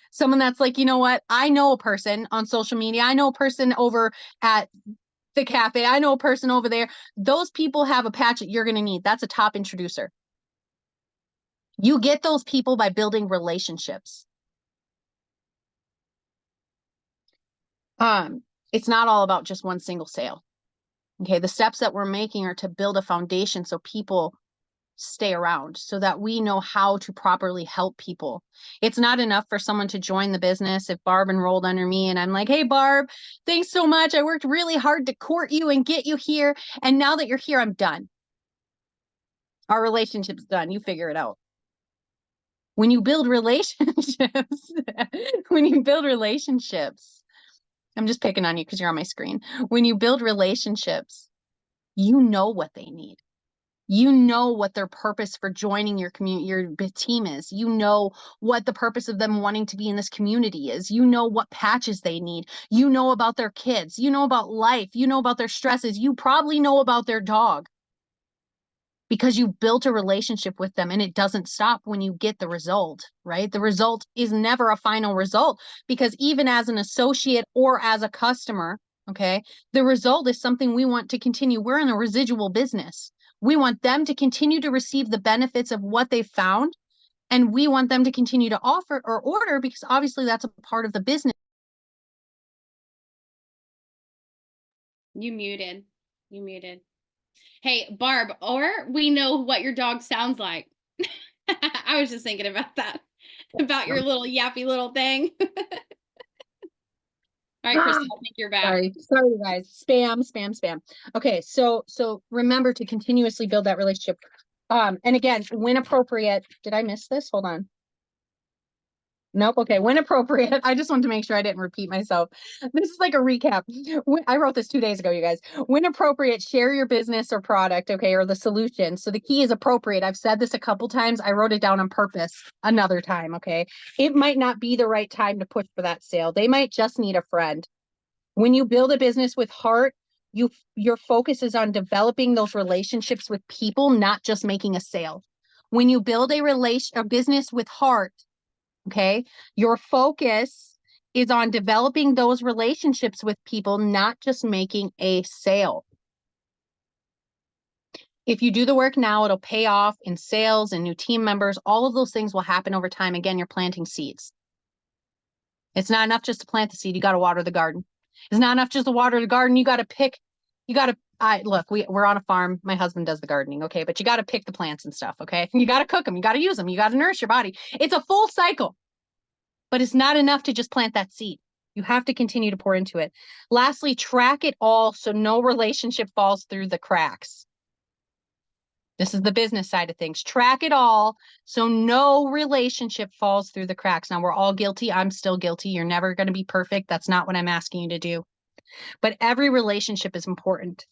Someone that's like, you know what? I know a person on social media. I know a person over at the cafe. I know a person over there. Those people have a patch that you're going to need. That's a top introducer. You get those people by building relationships. It's not all about just one single sale. Okay. The steps that we're making are to build a foundation so people stay around, so that we know how to properly help people. It's not enough for someone to join the business. If Barb enrolled under me and I'm like, hey, Barb, thanks so much. I worked really hard to court you and get you here. And now that you're here, I'm done. Our relationship's done. You figure it out. When you build relationships, I'm just picking on you because you're on my screen. When you build relationships, you know what they need. You know what their purpose for joining your community, your team is. You know what the purpose of them wanting to be in this community is. You know what patches they need. You know about their kids. You know about life. You know about their stresses. You probably know about their dog, because you built a relationship with them, and it doesn't stop when you get the result, right? The result is never a final result, because even as an associate or as a customer, okay, the result is something we want to continue. We're in a residual business. We want them to continue to receive the benefits of what they found, and we want them to continue to offer or order, because obviously that's a part of the business. You muted. Hey, Barb, or we know what your dog sounds like. I was just thinking about that, about your little yappy little thing. All right, Krista, I think you're back. Sorry, guys. Spam. Okay, so remember to continuously build that relationship. And again, when appropriate, did I miss this? Hold on. Nope. Okay. When appropriate, I just wanted to make sure I didn't repeat myself. This is like a recap. I wrote this 2 days ago, you guys. When appropriate, share your business or product, okay, or the solution. So the key is appropriate. I've said this a couple times. I wrote it down on purpose another time, okay? It might not be the right time to push for that sale. They might just need a friend. When you build a business with heart, your focus is on developing those relationships with people, not just making a sale. When you build a business with heart, okay, your focus is on developing those relationships with people, not just making a sale. If you do the work now, it'll pay off in sales and new team members. All of those things will happen over time. Again, you're planting seeds. It's not enough just to plant the seed. You got to water the garden. It's not enough just to water the garden. You got to pick. Look, we're on a farm. My husband does the gardening. Okay. But you got to pick the plants and stuff. Okay. You got to cook them. You got to use them. You got to nourish your body. It's a full cycle, but it's not enough to just plant that seed. You have to continue to pour into it. Lastly, track it all so no relationship falls through the cracks. This is the business side of things. Track it all so no relationship falls through the cracks. Now, we're all guilty. I'm still guilty. You're never going to be perfect. That's not what I'm asking you to do. But every relationship is important.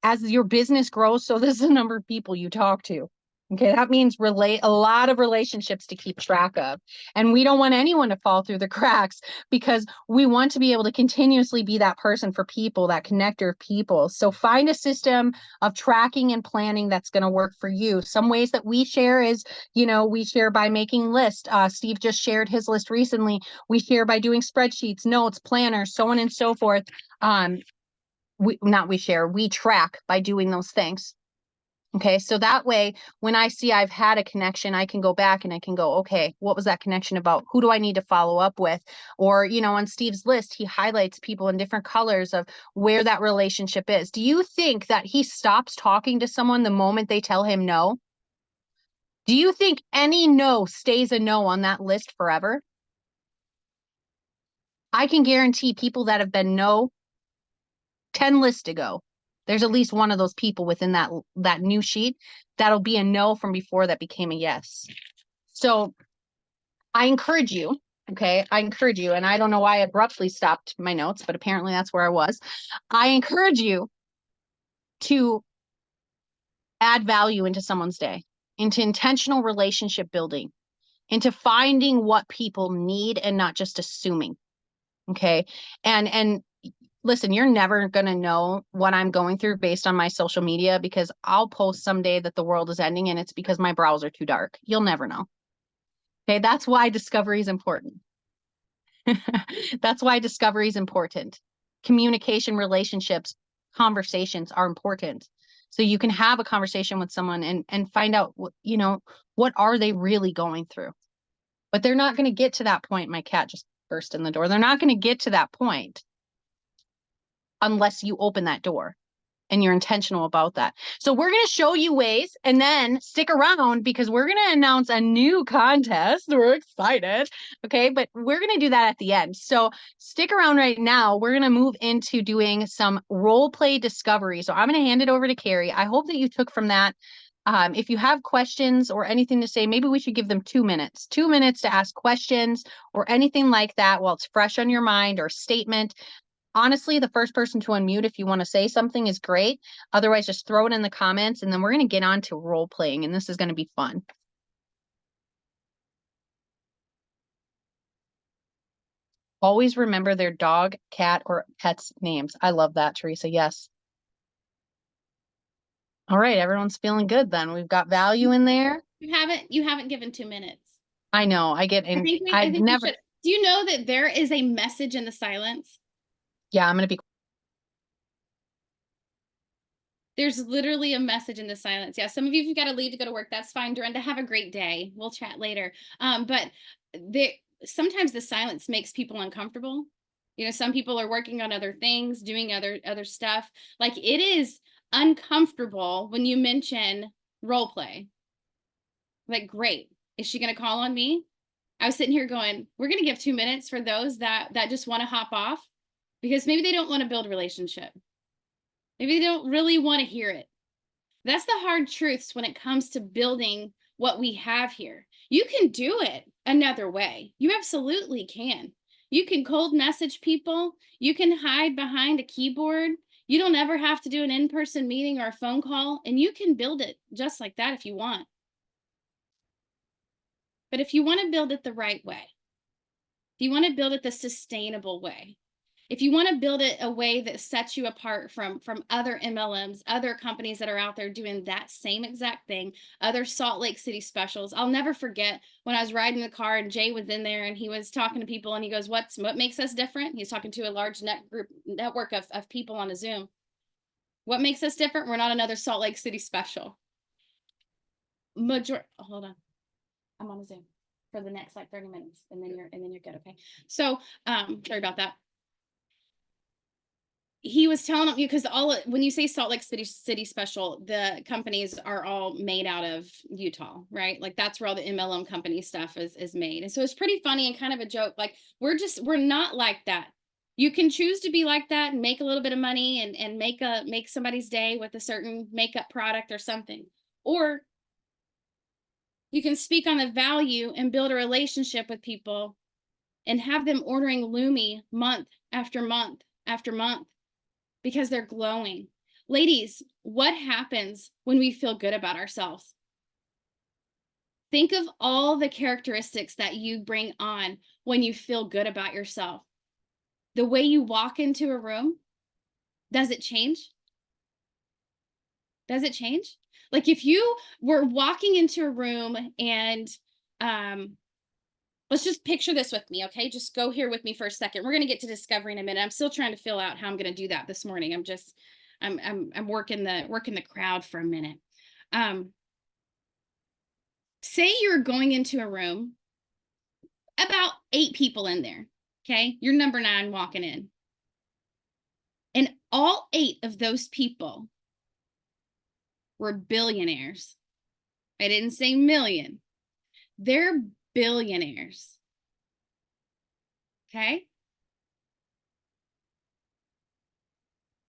As your business grows, so does the number of people you talk to. Okay, that means a lot of relationships to keep track of. And we don't want anyone to fall through the cracks because we want to be able to continuously be that person for people, that connector of people. So find a system of tracking and planning that's going to work for you. Some ways that we share is, we share by making lists. Steve just shared his list recently. We share by doing spreadsheets, notes, planners, so on and so forth. We track by doing those things. Okay, so that way, when I see I've had a connection, I can go back and I can go, okay, what was that connection about? Who do I need to follow up with? Or, on Steve's list, he highlights people in different colors of where that relationship is. Do you think that he stops talking to someone the moment they tell him no? Do you think any no stays a no on that list forever? I can guarantee people that have been no 10 lists ago, there's at least one of those people within that new sheet that'll be a no from before that became a yes. So I encourage you, okay? I encourage you, and I don't know why I abruptly stopped my notes, but apparently that's where I was. I encourage you to add value into someone's day, into intentional relationship building, into finding what people need and not just assuming, okay? And listen, you're never going to know what I'm going through based on my social media because I'll post someday that the world is ending and it's because my brows are too dark. You'll never know. Okay, that's why discovery is important. That's why discovery is important. Communication, relationships, conversations are important. So you can have a conversation with someone and find out, what are they really going through? But they're not going to get to that point. My cat just burst in the door. They're not going to get to that point unless you open that door and you're intentional about that. So we're going to show you ways and then stick around because we're going to announce a new contest. We're excited. Okay. But we're going to do that at the end. So stick around right now. We're going to move into doing some role play discovery. So I'm going to hand it over to Carrie. I hope that you took from that. If you have questions or anything to say, maybe we should give them 2 minutes, 2 minutes to ask questions or anything like that while it's fresh on your mind or statement. Honestly, the first person to unmute if you want to say something is great. Otherwise, just throw it in the comments and then we're going to get on to role playing and this is going to be fun. Always remember their dog, cat, or pet's names. I love that, Teresa. Yes. All right, everyone's feeling good then. We've got value in there. You haven't given 2 minutes. I know. I think we should. Do you know that there is a message in the silence? Yeah, I'm going to be. There's literally a message in the silence. Yeah, some of you, if you've got to leave to go to work, that's fine. Dorinda, have a great day. We'll chat later. But sometimes the silence makes people uncomfortable. Some people are working on other things, doing other stuff. Like it is uncomfortable when you mention role play. Like, great. Is she going to call on me? I was sitting here going, we're going to give 2 minutes for those that just want to hop off. Because maybe they don't want to build a relationship. Maybe they don't really want to hear it. That's the hard truths when it comes to building what we have here. You can do it another way. You absolutely can. You can cold message people. You can hide behind a keyboard. You don't ever have to do an in-person meeting or a phone call. And you can build it just like that if you want. But if you want to build it the right way, if you want to build it the sustainable way, if you want to build it a way that sets you apart from other MLMs, other companies that are out there doing that same exact thing, other Salt Lake City specials. I'll never forget when I was riding the car and Jay was in there and he was talking to people and he goes, what makes us different? He's talking to a large network of people on a Zoom. What makes us different? We're not another Salt Lake City special. Hold on. I'm on a Zoom for the next 30 minutes and then you're good. Okay. So, sorry about that. He was telling them, because when you say Salt Lake City special, the companies are all made out of Utah, right? Like that's where all the MLM company stuff is made. And so it's pretty funny and kind of a joke. Like we're not like that You can choose to be like that and make a little bit of money and make somebody's day with a certain makeup product or something. Or you can speak on the value and build a relationship with people and have them ordering Lumi month after month after month because they're glowing. Ladies, what happens when we feel good about ourselves? Think of all the characteristics that you bring on when you feel good about yourself. The way you walk into a room, does it change? Does it change? Like if you were walking into a room and let's just picture this with me, okay? Just go here with me for a second. We're going to get to discovery in a minute. I'm still trying to fill out how I'm going to do that this morning. I'm working the crowd for a minute. Say you're going into a room, about 8 people in there, okay? You're number 9 walking in. And all 8 of those people were billionaires. I didn't say million. They're billionaires. Okay?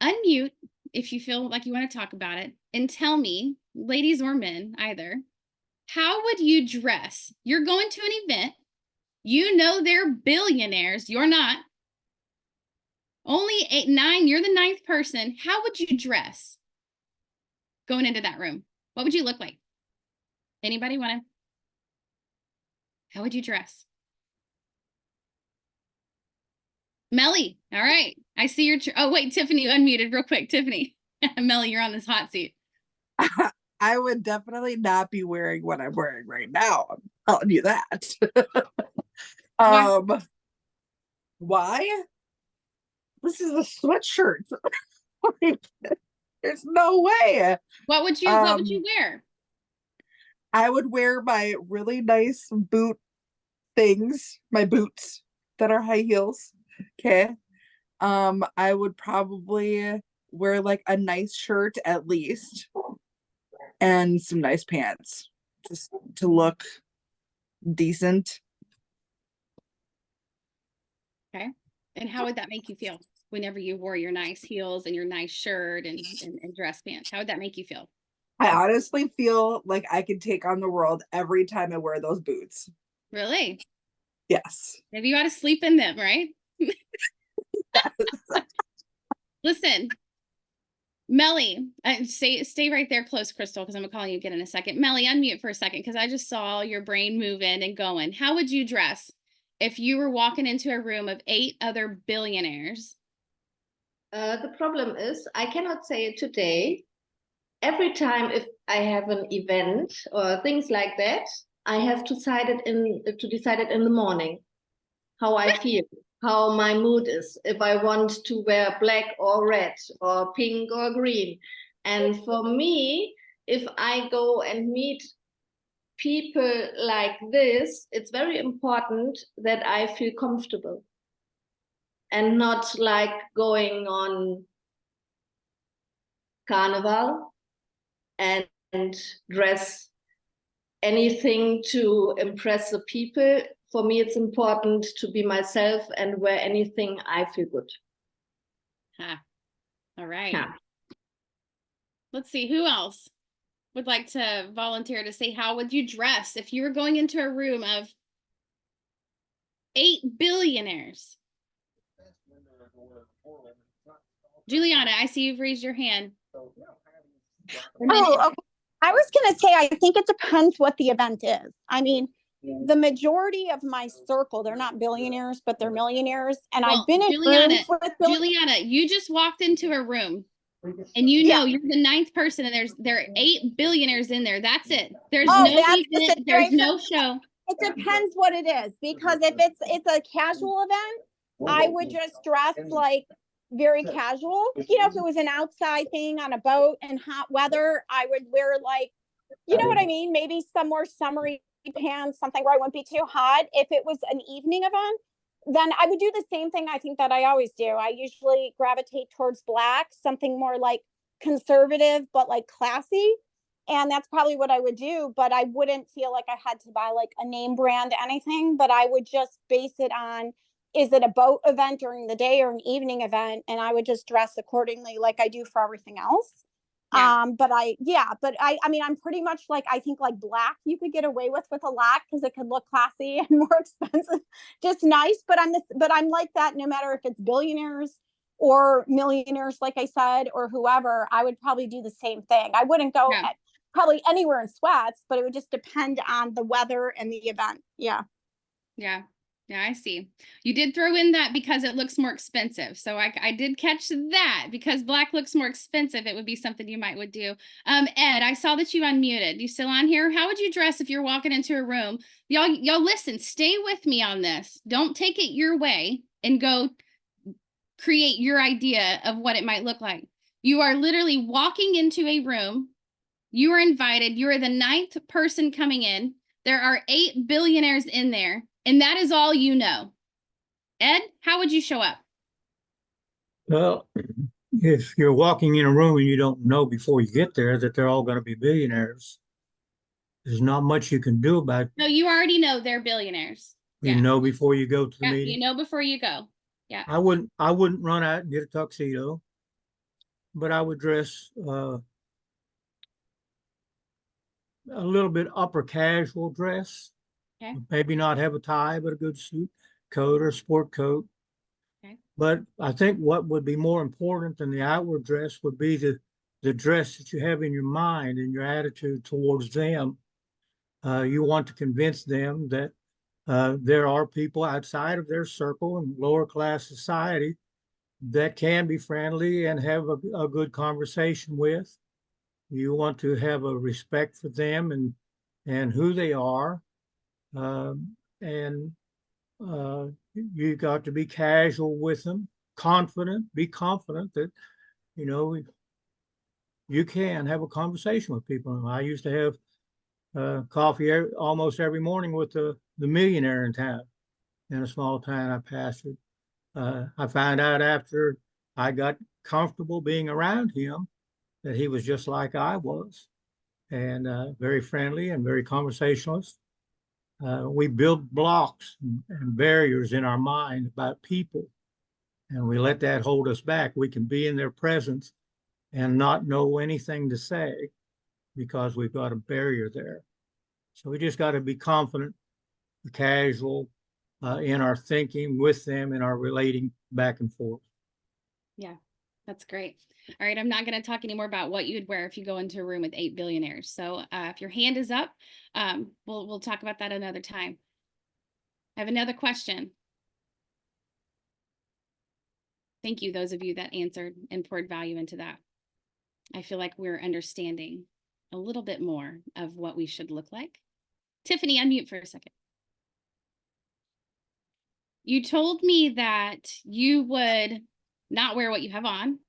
Unmute if you feel like you want to talk about it and tell me, ladies or men, either, how would you dress? You're going to an event. You know they're billionaires. You're not. Only 8, 9, you're the 9th person. How would you dress going into that room? What would you look like? Anybody want to? How would you dress? Melly, all right. I see your, oh wait, Tiffany, you unmuted real quick. Tiffany, Melly, you're on this hot seat. I would definitely not be wearing what I'm wearing right now. I'm telling you that. Why? This is a sweatshirt. There's no way. What would you wear? I would wear my really nice boot things, my boots that are high heels. Okay. I would probably wear like a nice shirt at least and some nice pants just to look decent. Okay. And how would that make you feel whenever you wore your nice heels and your nice shirt and dress pants? How would that make you feel? I honestly feel like I could take on the world every time I wear those boots. Really? Yes. Maybe you ought to sleep in them, right? Yes. Listen, Melly, stay right there close, Crystal, because I'm gonna call you again in a second. Melly, unmute for a second because I just saw your brain moving and going. How would you dress if you were walking into a room of 8 other billionaires? The problem is I cannot say it today. Every time if I have an event or things like that, I have to decide it in the morning, how I feel, how my mood is, if I want to wear black or red or pink or green. And for me, if I go and meet people like this, it's very important that I feel comfortable and not like going on carnival and dress anything to impress the people. For me, it's important to be myself and wear anything I feel good. All right. Let's see, who else would like to volunteer to say, how would you dress if you were going into a room of 8 billionaires? Juliana, I see you've raised your hand. Oh, okay. I was going to say, I think it depends what the event is. I mean, the majority of my circle, they're not billionaires, but they're millionaires. And I've been in rooms with Juliana, you just walked into a room and you know you're the 9th person and there are 8 billionaires in there. That's it. There's no event, there's no show. It depends what it is, because if it's a casual event, I would just dress like very casual. You know, if it was an outside thing on a boat in hot weather, I would wear like, you know what I mean? Maybe some more summery pants, something where I wouldn't be too hot. If it was an evening event, then I would do the same thing I think that I always do. I usually gravitate towards black, something more like conservative, but like classy. And that's probably what I would do. But I wouldn't feel like I had to buy like a name brand anything, but I would just base it on is it a boat event during the day or an evening event? And I would just dress accordingly like I do for everything else. Yeah. But I mean, I'm pretty much like, I think like black you could get away with a lot because it could look classy and more expensive, just nice. But I'm like that no matter if it's billionaires or millionaires, like I said, or whoever. I would probably do the same thing. I wouldn't go Yeah. probably anywhere in sweats, but it would just depend on the weather and the event. Yeah. Yeah. Yeah, I see. You did throw in that because it looks more expensive. So I did catch that because black looks more expensive. It would be something you might would do. Ed, I saw that you unmuted. You still on here? How would you dress if you're walking into a room? Y'all listen, stay with me on this. Don't take it your way and go create your idea of what it might look like. You are literally walking into a room. You are invited. You are the 9th person coming in. There are 8 billionaires in there. And that is all you know. Ed, how would you show up? Well, if you're walking in a room and you don't know before you get there that they're all going to be billionaires, there's not much you can do about it. No, you already know they're billionaires. You know before you go to the Yeah, meeting. you know before you go. Yeah. I wouldn't run out and get a tuxedo, but I would dress a little bit upper casual dress. Okay. Maybe not have a tie, but a good suit coat or sport coat. Okay. But I think what would be more important than the outward dress would be the dress that you have in your mind and your attitude towards them. You want to convince them that there are people outside of their circle and lower class society that can be friendly and have a good conversation with. You want to have a respect for them and who they are. You got to be casual with them, be confident that, you know, you can have a conversation with people. I used to have coffee almost every morning with the millionaire in town, in a small town I pastored. I found out after I got comfortable being around him that he was just like I was, and very friendly and very conversationalist. We build blocks and barriers in our mind about people, and we let that hold us back. We can be in their presence and not know anything to say because we've got a barrier there. So we just got to be confident, casual in our thinking with them and our relating back and forth. Yeah, that's great. All right, I'm not going to talk anymore about what you'd wear if you go into a room with 8 billionaires. So if your hand is up, we'll talk about that another time. I have another question. Thank you, those of you that answered and poured value into that. I feel like we're understanding a little bit more of what we should look like. Tiffany, unmute for a second. You told me that you would not wear what you have on.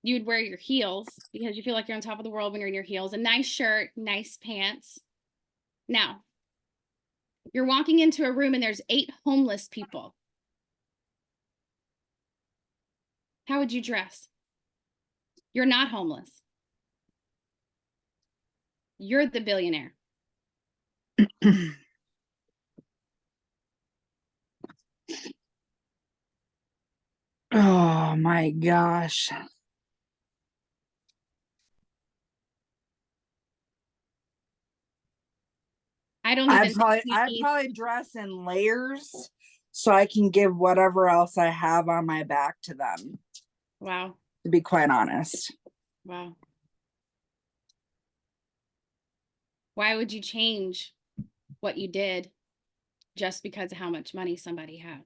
You would wear your heels because you feel like you're on top of the world when you're in your heels. A nice shirt, nice pants. Now, you're walking into a room and there's 8 homeless people. How would you dress? You're not homeless. You're the billionaire. Oh my gosh. I don't I'd even probably dress in layers so I can give whatever else I have on my back to them. Wow. To be quite honest. Wow. Why would you change what you did just because of how much money somebody has?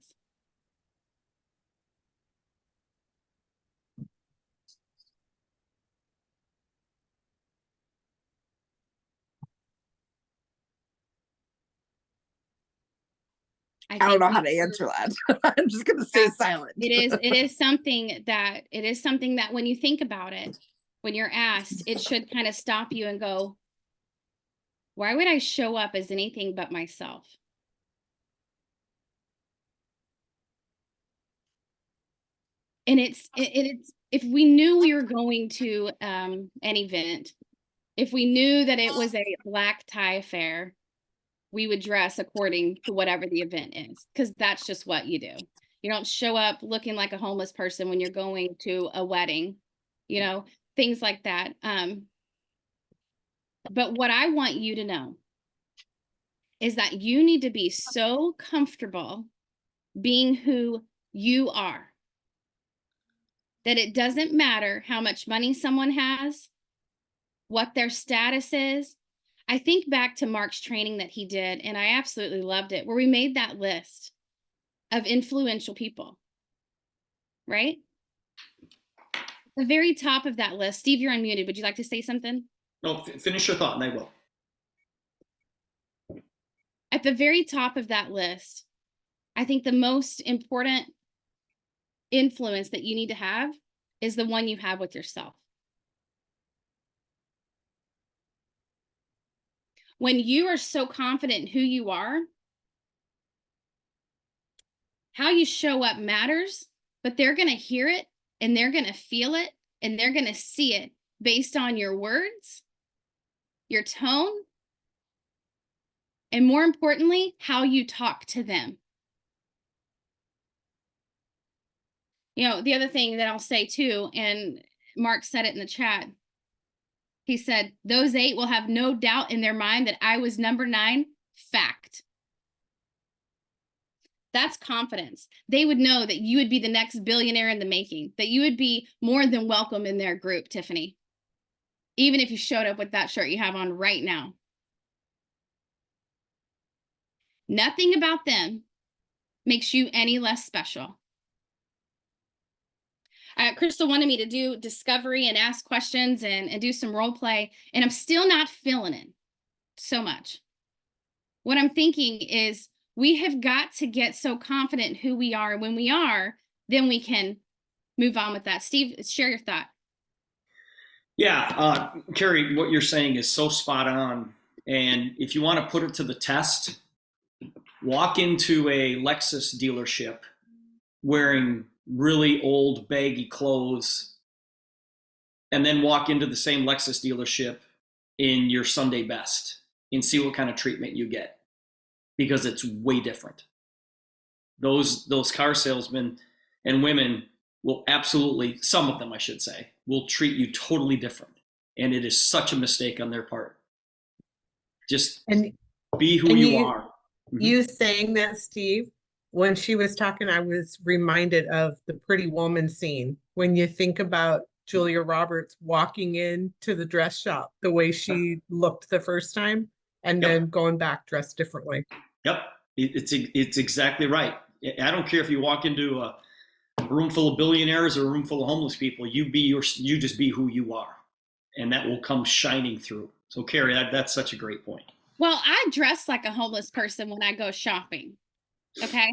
I don't know how to answer that. I'm just going to stay silent. It is something that when you think about it, when you're asked, it should kind of stop you and go, why would I show up as anything but myself? And it's if we knew we were going to an event, if we knew that it was a black tie affair, we would dress according to whatever the event is, because that's just what you do. You don't show up looking like a homeless person when you're going to a wedding, you know, things like that. But what I want you to know is that you need to be so comfortable being who you are that it doesn't matter how much money someone has, what their status is. I think back to Mark's training that he did, and I absolutely loved it, where we made that list of influential people, right? The very top of that list. Steve, you're unmuted. Would you like to say something? No, finish your thought and I will. At the very top of that list, I think the most important influence that you need to have is the one you have with yourself. When you are so confident in who you are, how you show up matters, but they're going to hear it and they're going to feel it and they're going to see it based on your words, your tone, and more importantly, how you talk to them. You know, the other thing that I'll say too, and Mark said it in the chat, he said, those 8 will have no doubt in their mind that I was number 9. Fact. That's confidence. They would know that you would be the next billionaire in the making, that you would be more than welcome in their group, Tiffany. Even if you showed up with that shirt you have on right now. Nothing about them makes you any less special. Crystal wanted me to do discovery and ask questions and do some role play, and I'm still not feeling it so much. What I'm thinking is we have got to get so confident in who we are. When we are, then we can move on with that. Steve, share your thought. Yeah, Carrie, what you're saying is so spot on. And if you want to put it to the test, walk into a Lexus dealership wearing really old baggy clothes and then walk into the same Lexus dealership in your Sunday best and see what kind of treatment you get, because it's way different. Those car salesmen and women will absolutely, some of them I should say, will treat you totally different, and it is such a mistake on their part. Just be who you are. You saying that, Steve, when she was talking, I was reminded of the Pretty Woman scene. When you think about Julia Roberts walking into the dress shop, the way she looked the first time, and then going back dressed differently. Yep, it's exactly right. I don't care if you walk into a room full of billionaires or a room full of homeless people. You just be who you are, and that will come shining through. So, Carrie, that's such a great point. Well, I dress like a homeless person when I go shopping. Okay.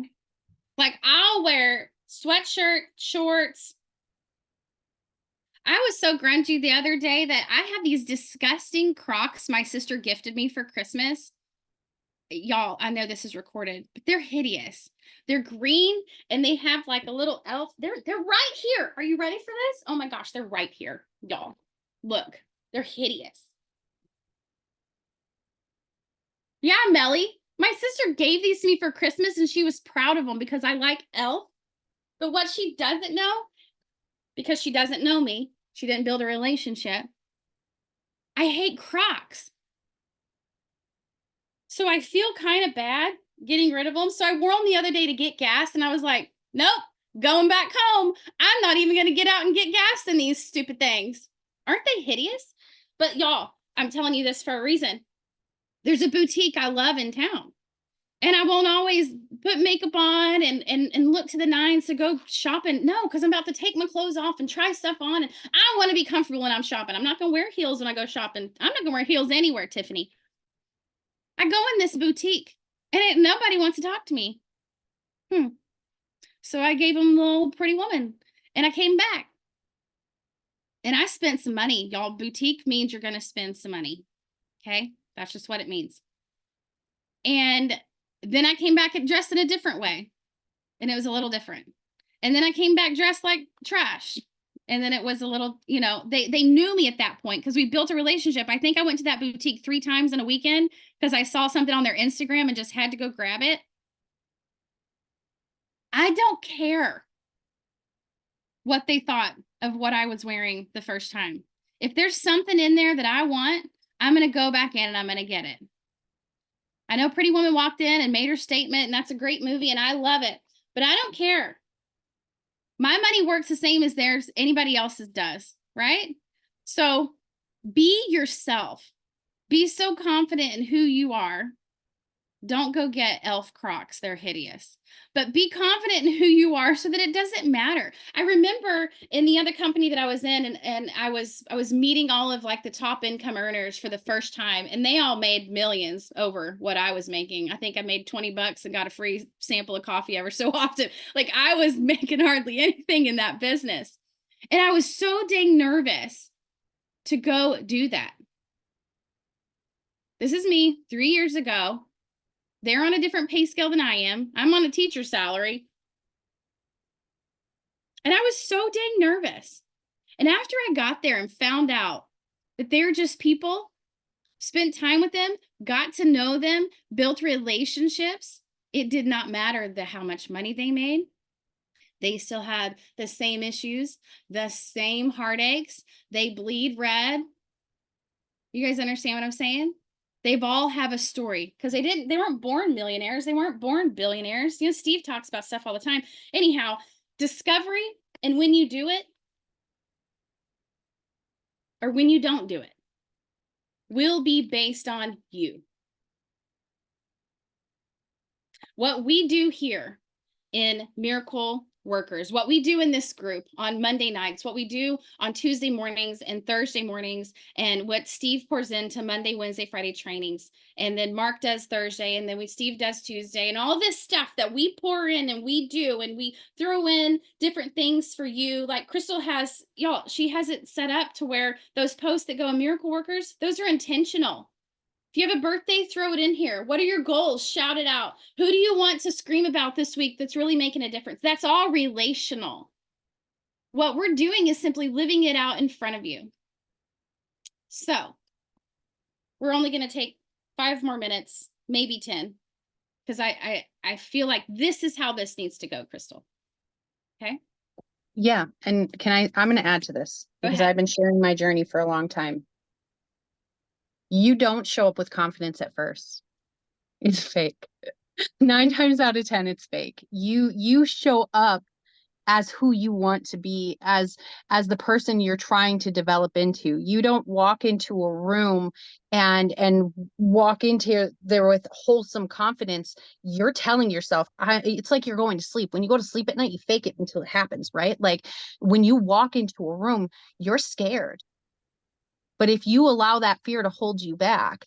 Like I'll wear sweatshirt, shorts. I was so grungy the other day that I have these disgusting Crocs my sister gifted me for Christmas. Y'all, I know this is recorded, but they're hideous. They're green and they have like a little elf. They're right here. Are you ready for this? Oh my gosh, they're right here. Y'all, look, they're hideous. Yeah, Melly. My sister gave these to me for Christmas and she was proud of them because I like elf. But what she doesn't know, because she doesn't know me, she didn't build a relationship, I hate Crocs. So I feel kind of bad getting rid of them. So I wore them the other day to get gas and I was like, nope, going back home. I'm not even going to get out and get gas in these stupid things. Aren't they hideous? But y'all, I'm telling you this for a reason. There's a boutique I love in town. And I won't always put makeup on and look to the nines to go shopping. No, because I'm about to take my clothes off and try stuff on. And I want to be comfortable when I'm shopping. I'm not going to wear heels when I go shopping. I'm not going to wear heels anywhere, Tiffany. I go in this boutique and nobody wants to talk to me. So I gave them the little Pretty Woman and I came back. And I spent some money. Y'all, boutique means you're going to spend some money. Okay? That's just what it means. And then I came back dressed in a different way. And it was a little different. And then I came back dressed like trash. And then it was a little, they knew me at that point because we built a relationship. I think I went to that boutique 3 times in a weekend because I saw something on their Instagram and just had to go grab it. I don't care what they thought of what I was wearing the first time. If there's something in there that I want, I'm going to go back in and I'm going to get it. I know Pretty Woman walked in and made her statement, and that's a great movie and I love it, but I don't care. My money works the same as theirs, anybody else's does, right? So be yourself. Be so confident in who you are. Don't go get elf Crocs. They're hideous. But be confident in who you are so that it doesn't matter. I remember in the other company that I was in, and I was meeting all of like the top income earners for the first time, and they all made millions over what I was making. I think I made $20 and got a free sample of coffee ever so often. Like I was making hardly anything in that business. And I was so dang nervous to go do that. This is me 3 years ago. They're on a different pay scale than I am. I'm on a teacher salary. And I was so dang nervous. And after I got there and found out that they're just people, spent time with them, got to know them, built relationships, it did not matter how much money they made. They still had the same issues, the same heartaches. They bleed red. You guys understand what I'm saying? They've all have a story because they weren't born millionaires. They weren't born billionaires. Steve talks about stuff all the time. Anyhow, discovery and when you do it or when you don't do it will be based on you. What we do here in Miracle Workers, what we do in this group on Monday nights, what we do on Tuesday mornings and Thursday mornings, and what Steve pours into Monday, Wednesday, Friday trainings, and then Mark does Thursday, and then Steve does Tuesday, and all this stuff that we pour in and we do, and we throw in different things for you. Like Crystal has, y'all, she has it set up to where those posts that go in Miracle Workers, those are intentional. If you have a birthday, throw it in here. What are your goals? Shout it out. Who do you want to scream about this week that's really making a difference? That's all relational. What we're doing is simply living it out in front of you. So we're only going to take 5 more minutes, maybe 10, because I feel like this is how this needs to go, Crystal. Okay? Yeah. And I'm going to add to this because I've been sharing my journey for a long time. You don't show up with confidence at first. It's fake. 9 times out of 10, it's fake. You show up as who you want to be, as the person you're trying to develop into. You don't walk into a room and walk into there with wholesome confidence. You're telling yourself, it's like you're going to sleep. When you go to sleep at night, you fake it until it happens, right? Like when you walk into a room, you're scared. But if you allow that fear to hold you back,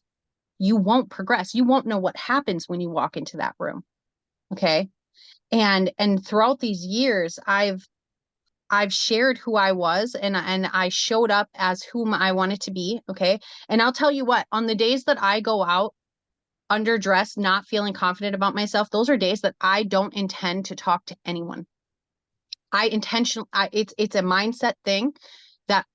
you won't progress. You won't know what happens when you walk into that room. Okay. And throughout these years, I've shared who I was and I showed up as whom I wanted to be. Okay. And I'll tell you what, on the days that I go out underdressed, not feeling confident about myself, those are days that I don't intend to talk to anyone. It's a mindset thing that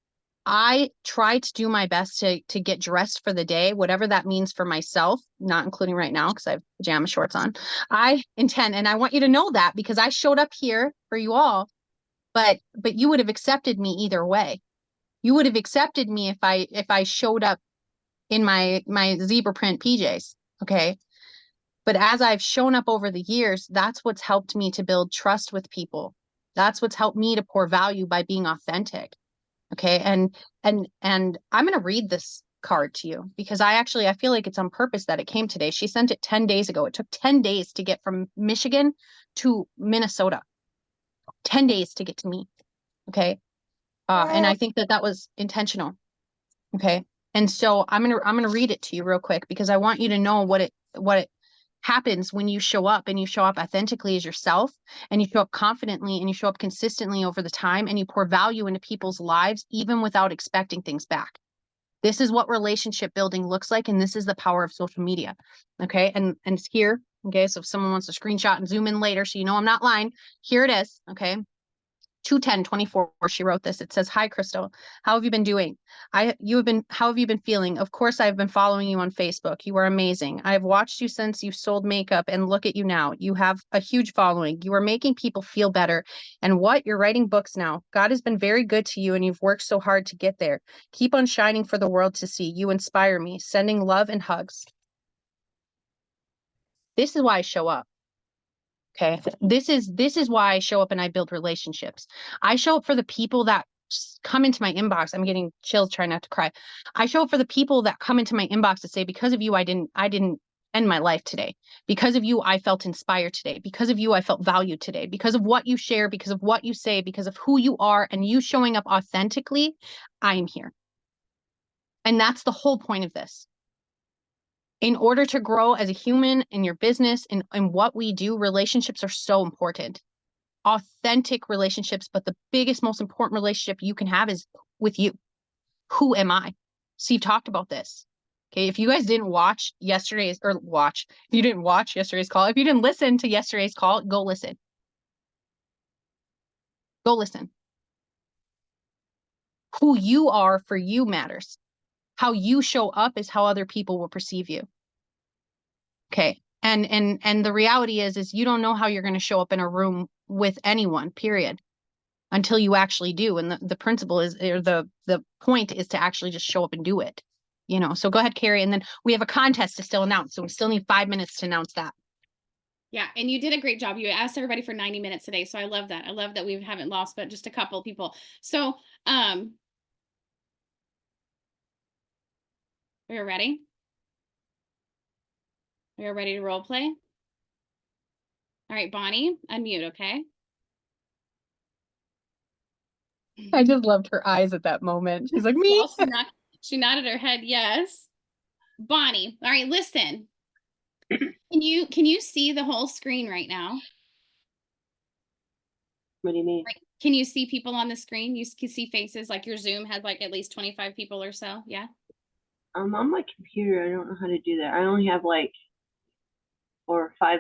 I try to do my best to get dressed for the day, whatever that means for myself, not including right now because I have pajama shorts on. I intend, and I want you to know that because I showed up here for you all, but you would have accepted me either way. You would have accepted me if I showed up in my zebra print PJs, okay? But as I've shown up over the years, that's what's helped me to build trust with people. That's what's helped me to pour value by being authentic. Okay. And I'm going to read this card to you because I feel like it's on purpose that it came today. She sent it 10 days ago. It took 10 days to get from Michigan to Minnesota, 10 days to get to me. Okay. And I think that was intentional. Okay. And so I'm going to read it to you real quick because I want you to know what it happens when you show up and you show up authentically as yourself and you show up confidently and you show up consistently over the time and you pour value into people's lives, even without expecting things back. This is what relationship building looks like. And this is the power of social media. Okay. And it's here. Okay. So if someone wants to screenshot and zoom in later, so you know I'm not lying, here it is. Okay. 2/10/24, she wrote this. It says, "Hi, Crystal. How have you been doing? How have you been feeling? Of course, I've been following you on Facebook. You are amazing. I have watched you since you sold makeup, and look at you now. You have a huge following. You are making people feel better. And what? You're writing books now. God has been very good to you, and you've worked so hard to get there. Keep on shining for the world to see. You inspire me. Sending love and hugs." This is why I show up. Okay. This is why I show up and I build relationships. I show up for the people that come into my inbox. I'm getting chills, trying not to cry. I show up for the people that come into my inbox to say, because of you, I didn't end my life today. Because of you, I felt inspired today. Because of you, I felt valued today. Because of what you share, because of what you say, because of who you are, and you showing up authentically, I am here. And that's the whole point of this. In order to grow as a human in your business and what we do, relationships are so important. Authentic relationships, but the biggest, most important relationship you can have is with you. Who am I? Steve talked about this. Okay, if you guys didn't watch yesterday's, if you didn't watch yesterday's call, if you didn't listen to yesterday's call, go listen. Go listen. Who you are for you matters. How you show up is how other people will perceive you. Okay. And the reality is you don't know how you're going to show up in a room with anyone, period, until you actually do. And the principle is, or the point is to actually just show up and do it. You know, so go ahead, Carrie. And then we have a contest to still announce. So we still need 5 minutes to announce that. Yeah, and you did a great job. You asked everybody for 90 minutes today. So I love that. I love that we haven't lost but just a couple of people. So we are ready. We are ready to role play. All right, Bonnie, unmute, okay? I just loved her eyes at that moment. She's like, me. Well, she nodded her head, yes. Bonnie, all right, listen. Can you see the whole screen right now? What do you mean? Like, can you see people on the screen? You can see faces, like your Zoom has like at least 25 people or so, yeah? On my computer, I don't know how to do that. I only have like 4 or 5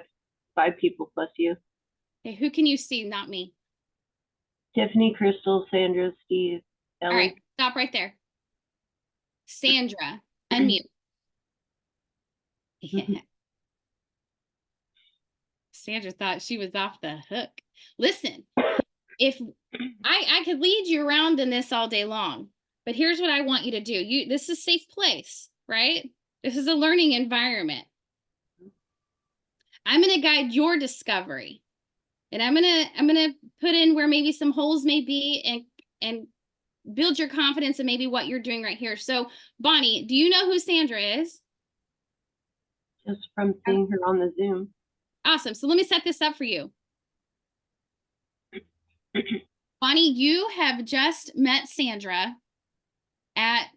people plus you. Okay, who can you see? Not me. Tiffany, Crystal, Sandra, Steve, Ellie. All right, stop right there. Sandra, unmute. Sandra thought she was off the hook. Listen, if I could lead you around in this all day long, but here's what I want you to do. This is a safe place, right? This is a learning environment. I'm going to guide your discovery, and I'm going to put in where maybe some holes may be and build your confidence in maybe what you're doing right here. So Bonnie, do you know who Sandra is? Just from seeing her on the Zoom. Awesome. So let me set this up for you. Bonnie, you have just met Sandra at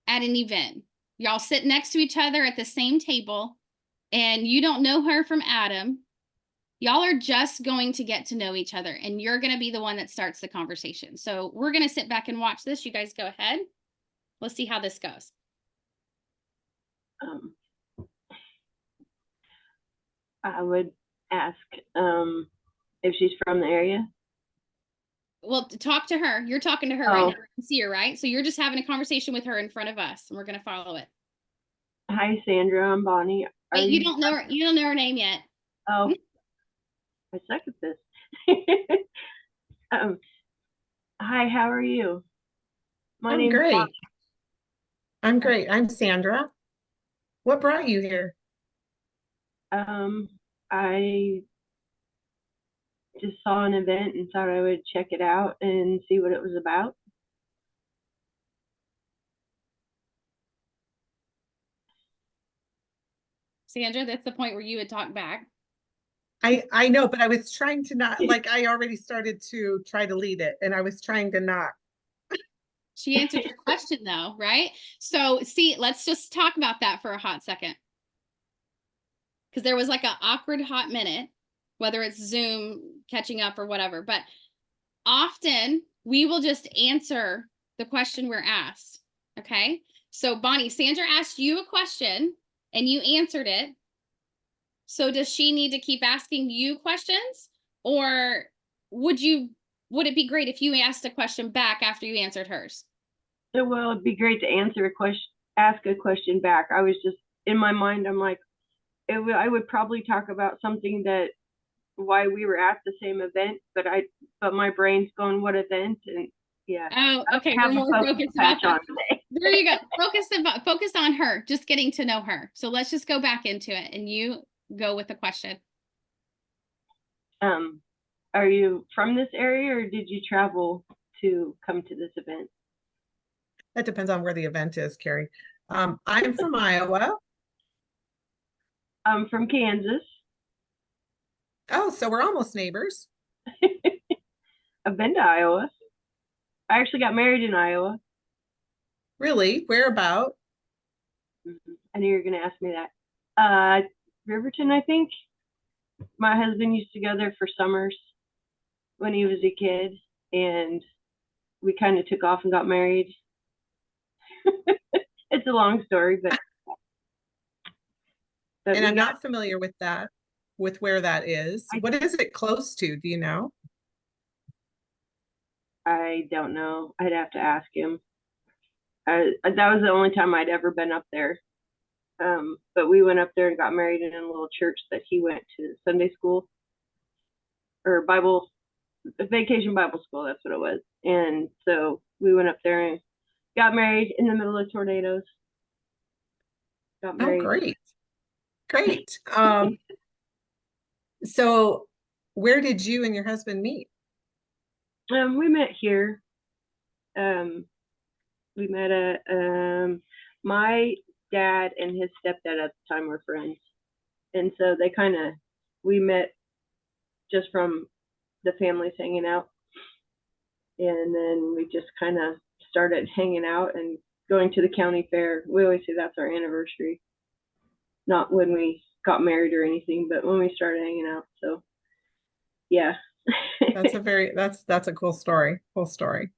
an event. Y'all sit next to each other at the same table, and you don't know her from Adam. Y'all are just going to get to know each other, and you're going to be the one that starts the conversation. So we're going to sit back and watch this. You guys go ahead. Let's see how this goes. I would ask if she's from the area. Well, talk to her. You're talking to her right now. You can see her, right? So you're just having a conversation with her in front of us, and we're going to follow it. Hi, Sandra. I'm Bonnie. Wait, you don't know her. You don't know her name yet. Oh, I suck at this. Hi, how are you? My name's great. Bonnie. I'm great. I'm Sandra. What brought you here? I just saw an event and thought I would check it out and see what it was about. Sandra, that's the point where you would talk back. I know, but I was trying to not, like, I already started to try to lead it, and I was trying to not. She answered your question though, right? So see, let's just talk about that for a hot second. Because there was like an awkward hot minute, whether it's Zoom catching up or whatever, but often we will just answer the question we're asked, okay? So Bonnie, Sandra asked you a question and you answered it. So does she need to keep asking you questions, or would it be great if you asked a question back after you answered hers? So, well, it'd be great to ask a question back. I was just in my mind, I'm like, I would probably talk about something that why we were at the same event, but my brain's going, what event? And yeah. Oh, okay. Have We're a more focus focused about patch that. on today. There you go. Focus on her, just getting to know her. So let's just go back into it and you go with the question. Are you from this area or did you travel to come to this event? That depends on where the event is, Carrie. I'm from Iowa. I'm from Kansas. Oh, so we're almost neighbors. I've been to Iowa. I actually got married in Iowa. Really? Where about? I knew you were going to ask me that. Riverton, I think. My husband used to go there for summers when he was a kid, and we kind of took off and got married. It's a long story, but and I'm not familiar with that, with where that is. What is it close to? Do you know? I don't know. I'd have to ask him. That was the only time I'd ever been up there. But we went up there and got married in a little church that he went to Sunday school or vacation Bible school. That's what it was. And so we went up there and got married in the middle of tornadoes. Got married. Oh, great. Great. So where did you and your husband meet? We met here. We met at my dad and his stepdad at the time were friends. And so we met just from the families hanging out. And then we just kind of started hanging out and going to the county fair. We always say that's our anniversary. Not when we got married or anything, but when we started hanging out. So yeah. That's a cool story. Cool story.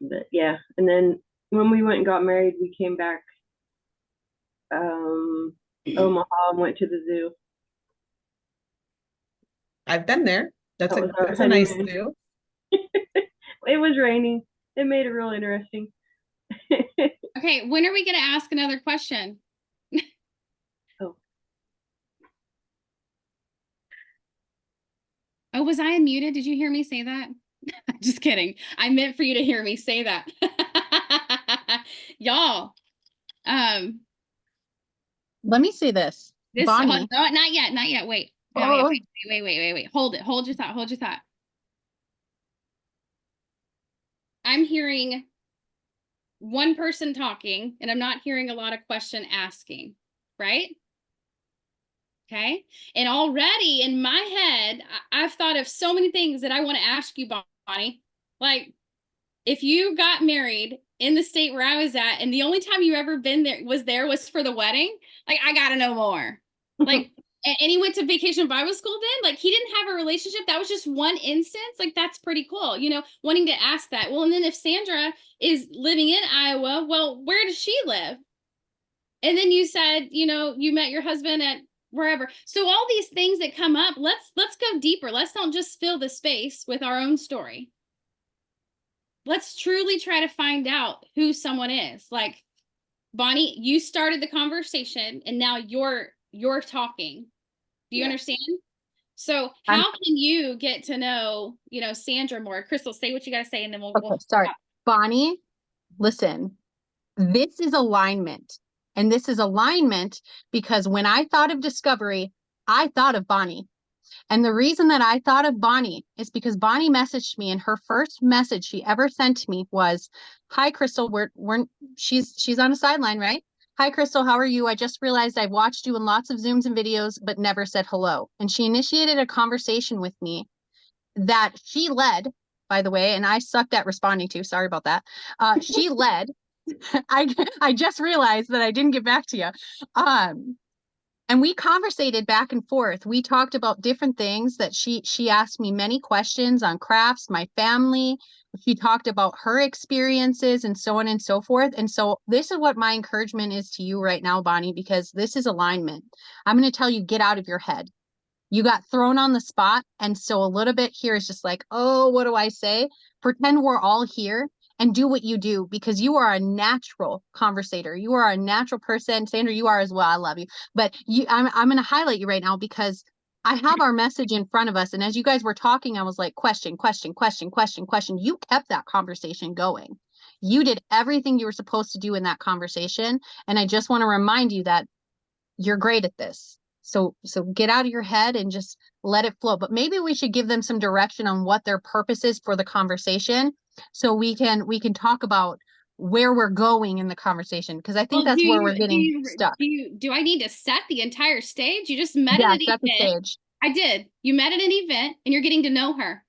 But yeah. And then when we went and got married, we came back Omaha and went to the zoo. I've been there. That's a nice zoo. It was raining. It made it real interesting. Okay, when are we going to ask another question? Oh, was I unmuted? Did you hear me say that? Just kidding. I meant for you to hear me say that. Y'all. Let me say this. Bonnie. No, not yet. Wait. Oh. Wait. Hold your thought. I'm hearing one person talking and I'm not hearing a lot of question asking, right? Okay. And already in my head, I've thought of so many things that I want to ask you, Bonnie. Like, if you got married in the state where I was at, and the only time you ever been there was for the wedding, like, I got to know more. Like, and he went to Vacation Bible School then? Like, he didn't have a relationship. That was just one instance. Like, that's pretty cool, wanting to ask that. Well, and then if Sandra is living in Iowa, well, where does she live? And then you said, you met your husband at wherever. So all these things that come up, let's go deeper. Let's not just fill the space with our own story. Let's truly try to find out who someone is. Like, Bonnie, you started the conversation and now you're talking. Do you understand? So how can you get to know, Sandra more? Crystal, say what you got to say and then we'll sorry. Bonnie, listen, this is alignment. And this is alignment because when I thought of discovery, I thought of Bonnie. And the reason that I thought of Bonnie is because Bonnie messaged me, and her first message she ever sent to me was, "Hi, Crystal, she's on a sideline, right? Hi, Crystal, how are you? I just realized I've watched you in lots of Zooms and videos, but never said hello." And she initiated a conversation with me that she led, by the way, and I sucked at responding to. Sorry about that. She led. I just realized that I didn't get back to you. And we conversated back and forth. We talked about different things that she asked me many questions on crafts, my family. She talked about her experiences and so on and so forth. And so this is what my encouragement is to you right now, Bonnie, because this is alignment. I'm going to tell you, get out of your head. You got thrown on the spot. And so a little bit here is just like, oh, what do I say? Pretend we're all here and do what you do, because you are a natural conversator. You are a natural person. Sandra, you are as well. I love you. But I'm going to highlight you right now because I have our message in front of us. And as you guys were talking, I was like, question, question, question, question, question. You kept that conversation going. You did everything you were supposed to do in that conversation. And I just want to remind you that you're great at this. So get out of your head and just let it flow. But maybe we should give them some direction on what their purpose is for the conversation, so we can talk about where we're going in the conversation, because I think that's where we're getting stuck. Do I need to set the entire stage? You just met Yeah, at an set the event. stage. I did. You met at an event and you're getting to know her.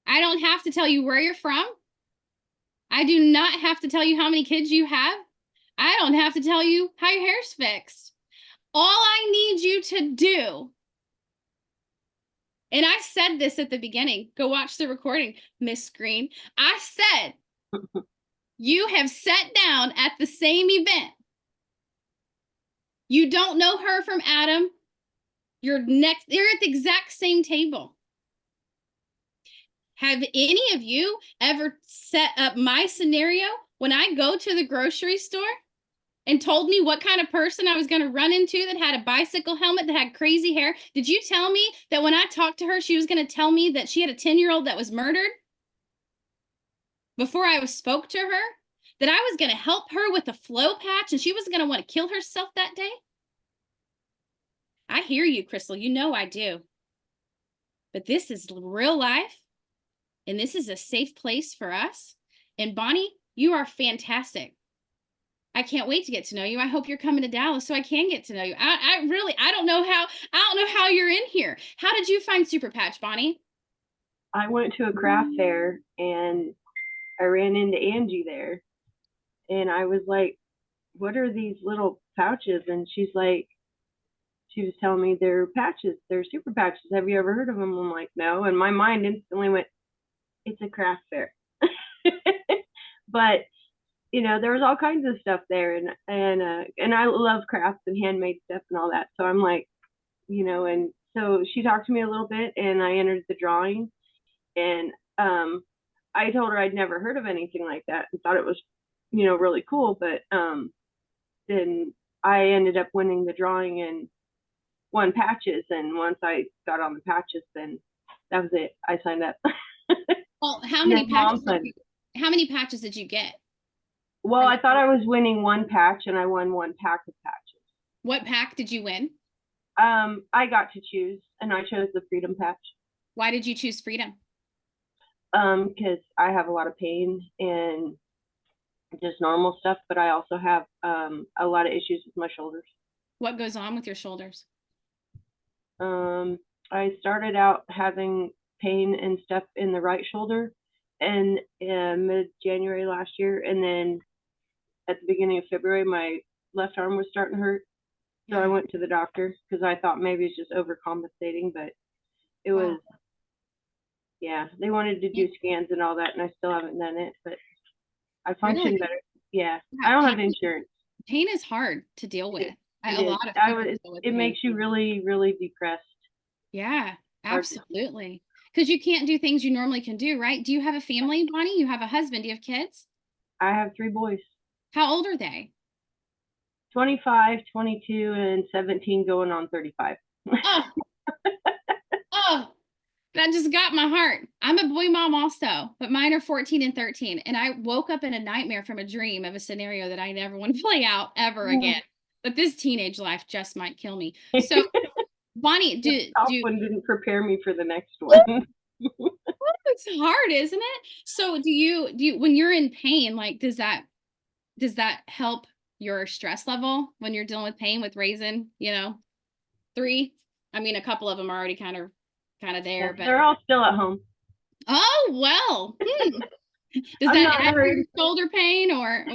I don't have to tell you where you're from. I do not have to tell you how many kids you have. I don't have to tell you how your hair's fixed. All I need you to do, and I said this at the beginning, go watch the recording, Miss Green. I said, you have sat down at the same event. You don't know her from Adam. You're at the exact same table. Have any of you ever set up my scenario when I go to the grocery store and told me what kind of person I was going to run into that had a bicycle helmet, that had crazy hair? Did you tell me that when I talked to her, she was going to tell me that she had a 10-year-old that was murdered before I spoke to her? That I was going to help her with a flow patch and she was going to want to kill herself that day? I hear you, Crystal. You know I do. But this is real life, and this is a safe place for us. And Bonnie, you are fantastic. I can't wait to get to know you. I hope you're coming to Dallas so I can get to know you. I don't know how you're in here. How did you find Super Patch, Bonnie? I went to a craft fair and I ran into Angie there, and I was like, what are these little pouches? And she was telling me they're patches, they're super patches. Have you ever heard of them? I'm like, no. And my mind instantly went, it's a craft fair. But you know, there was all kinds of stuff there, and I love crafts and handmade stuff and all that. So I'm like, you know, and so she talked to me a little bit, and I entered the drawing, and I told her I'd never heard of anything like that and thought it was, you know, really cool. But then I ended up winning the drawing and won patches, and once I got on the patches, then that was it. I signed up. Well, how many patches did you get? Well, I thought I was winning one patch, and I won one pack of patches. What pack did you win? I got to choose, and I chose the Freedom patch. Why did you choose Freedom? Because I have a lot of pain and just normal stuff, but I also have a lot of issues with my shoulders. What goes on with your shoulders? I started out having pain and stuff in the right shoulder and mid-January last year, and then at the beginning of February, my left arm was starting to hurt. So I went to the doctor because I thought maybe it's just overcompensating, but it was, yeah, they wanted to do scans and all that, and I still haven't done it, but I function better. Yeah, I don't have insurance. Pain is hard to deal with. It makes you really, really depressed. Yeah, absolutely. Because you can't do things you normally can do, right? Do you have a family, Bonnie? You have a husband. Do you have kids? I have 3 boys. How old are they? 25, 22, and 17 going on 35. Oh, that just got my heart. I'm a boy mom also, but mine are 14 and 13. And I woke up in a nightmare from a dream of a scenario that I never want to play out ever again. But this teenage life just might kill me. So, Bonnie, one didn't prepare me for the next one. It's hard, isn't it? So do you when you're in pain, like does that help your stress level when you're dealing with pain with raising, 3? I mean, a couple of them are already kind of there, but they're all still at home. Oh, well. Does that add to your shoulder pain or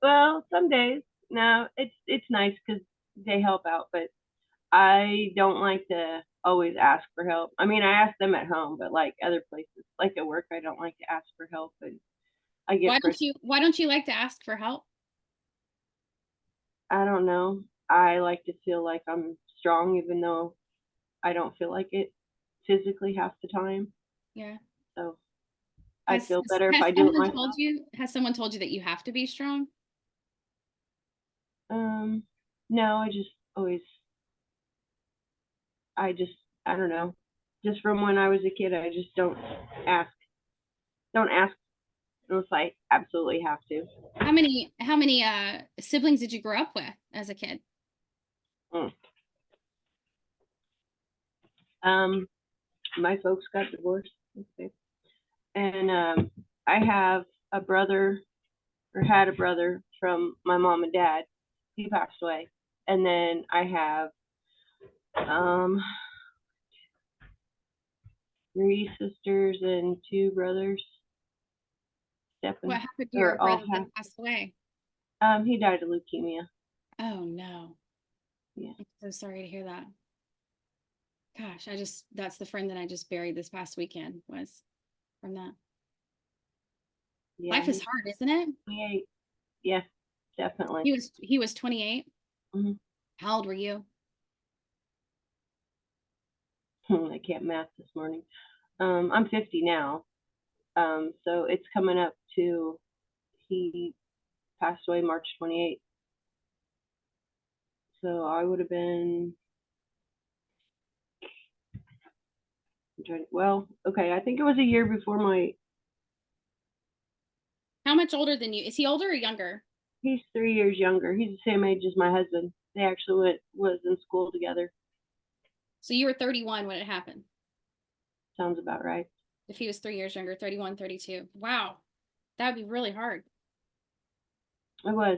Well, some days. No, it's nice because they help out, but I don't like to always ask for help. I mean, I ask them at home, but like other places, like at work, I don't like to ask for help, and I get why don't you like to ask for help? I don't know. I like to feel like I'm strong, even though I don't feel like it physically half the time. Yeah. So I feel better if I do it myself. Has someone told you that you have to be strong? No, I don't know. Just from when I was a kid, I just don't ask unless I absolutely have to. How many siblings did you grow up with as a kid? My folks got divorced. Okay. And I have a brother, or had a brother from my mom and dad. He passed away. And then I have 3 sisters and 2 brothers. What happened to your brother that passed away? He died of leukemia. Oh no. Yeah. I'm so sorry to hear that. Gosh, that's the friend that I just buried this past weekend, was from that. Yeah, Life is hard, isn't it? 28. Yeah, definitely. He was 28. Mm-hmm. How old were you? I can't math this morning. I'm 50 now. So it's coming up to, he passed away March 28th. So I would have been, okay, I think it was a year before How much older than you? Is he older or younger? He's 3 years younger. He's the same age as my husband. They actually was in school together. So you were 31 when it happened. Sounds about right. If he was 3 years younger, 31, 32. Wow. That would be really hard. It was.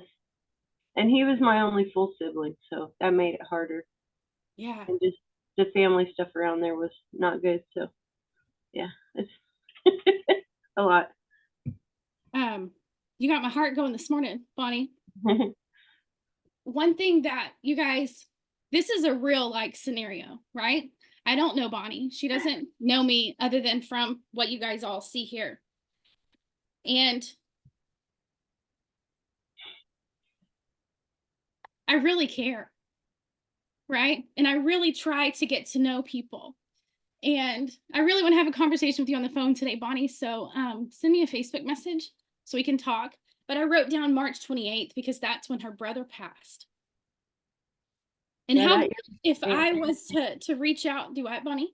And he was my only full sibling, so that made it harder. Yeah. And just the family stuff around there was not good. So yeah, it's a lot. You got my heart going this morning, Bonnie. One thing that you guys, this is a real like scenario, right? I don't know Bonnie. She doesn't know me other than from what you guys all see here. And I really care, right? And I really try to get to know people. And I really want to have a conversation with you on the phone today, Bonnie. So send me a Facebook message so we can talk. But I wrote down March 28th because that's when her brother passed. And Yeah, if I was to reach out, do what, Bonnie?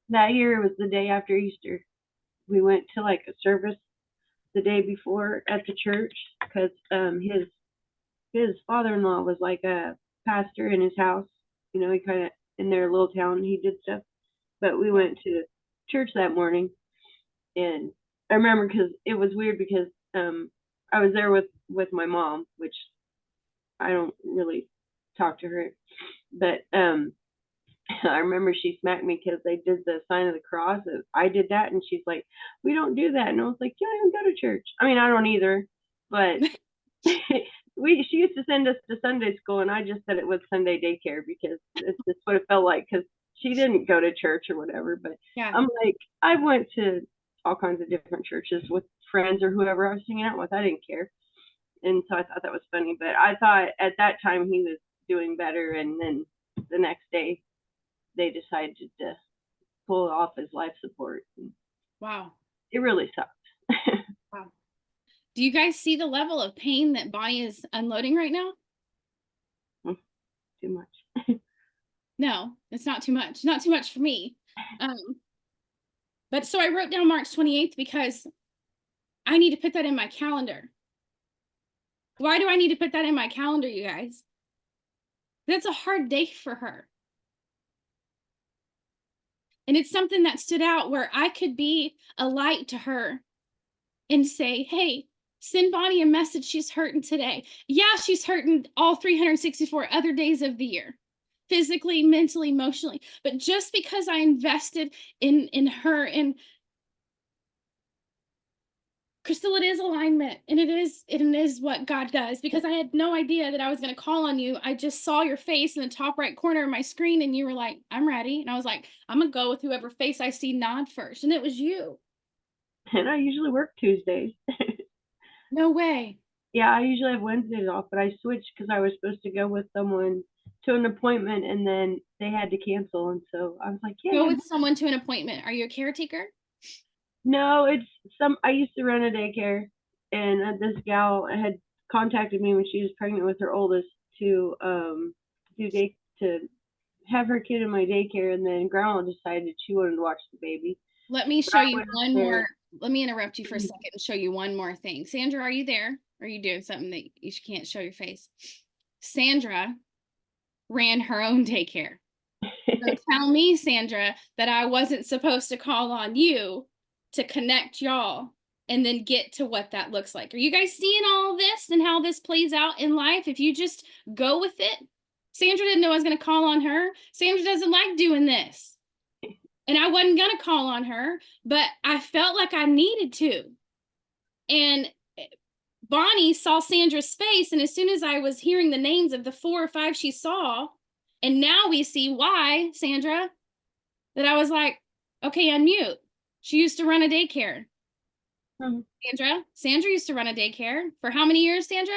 That year was the day after Easter. We went to like a service the day before at the church because his father-in-law was like a pastor in his house. You know, he kind of in their little town, he did stuff. But we went to church that morning, and I remember because it was weird because I was there with my mom, which I don't really talk to her, but I remember she smacked me because they did the sign of the cross. I did that, and she's like, "We don't do that," and I was like, "You don't even go to church." I mean, I don't either, but she used to send us to Sunday school, and I just said it was Sunday daycare because it's just what it felt like because she didn't go to church or whatever. But yeah. I'm like, I went to all kinds of different churches with friends or whoever I was hanging out with. I didn't care, and so I thought that was funny. But I thought at that time he was doing better, and then the next day they decided to pull off his life support. Wow. It really sucked. Wow. Do you guys see the level of pain that Bonnie is unloading right now? Too much. No, it's not too much. Not too much for me. But so I wrote down March 28th because I need to put that in my calendar. Why do I need to put that in my calendar, you guys? That's a hard day for her. And it's something that stood out where I could be a light to her and say, hey, send Bonnie a message. She's hurting today. Yeah, she's hurting all 364 other days of the year, physically, mentally, emotionally. But just because I invested in her, and Crystal, it is alignment, and it is what God does, because I had no idea that I was going to call on you. I just saw your face in the top right corner of my screen, and you were like, I'm ready. And I was like, I'm going to go with whoever face I see nod first. And it was you. And I usually work Tuesdays. No way. Yeah, I usually have Wednesdays off, but I switched because I was supposed to go with someone to an appointment and then they had to cancel. And so I was like, yeah. Go with someone to an appointment. Are you a caretaker? No, I used to run a daycare, and this gal had contacted me when she was pregnant with her oldest to to have her kid in my daycare, and then grandma decided she wanted to watch the baby. Let me But show I you went one there. more. Let me interrupt you for a second and show you one more thing. Sandra, are you there? Or are you doing something that you can't show your face? Sandra ran her own daycare. So tell me, Sandra, that I wasn't supposed to call on you to connect y'all and then get to what that looks like. Are you guys seeing all this and how this plays out in life? If you just go with it. Sandra didn't know I was going to call on her. Sandra doesn't like doing this. And I wasn't going to call on her, but I felt like I needed to. And Bonnie saw Sandra's face, and as soon as I was hearing the names of the 4 or 5 she saw, and now we see why, Sandra, that I was like, okay, unmute. She used to run a daycare. Sandra used to run a daycare. For how many years, Sandra?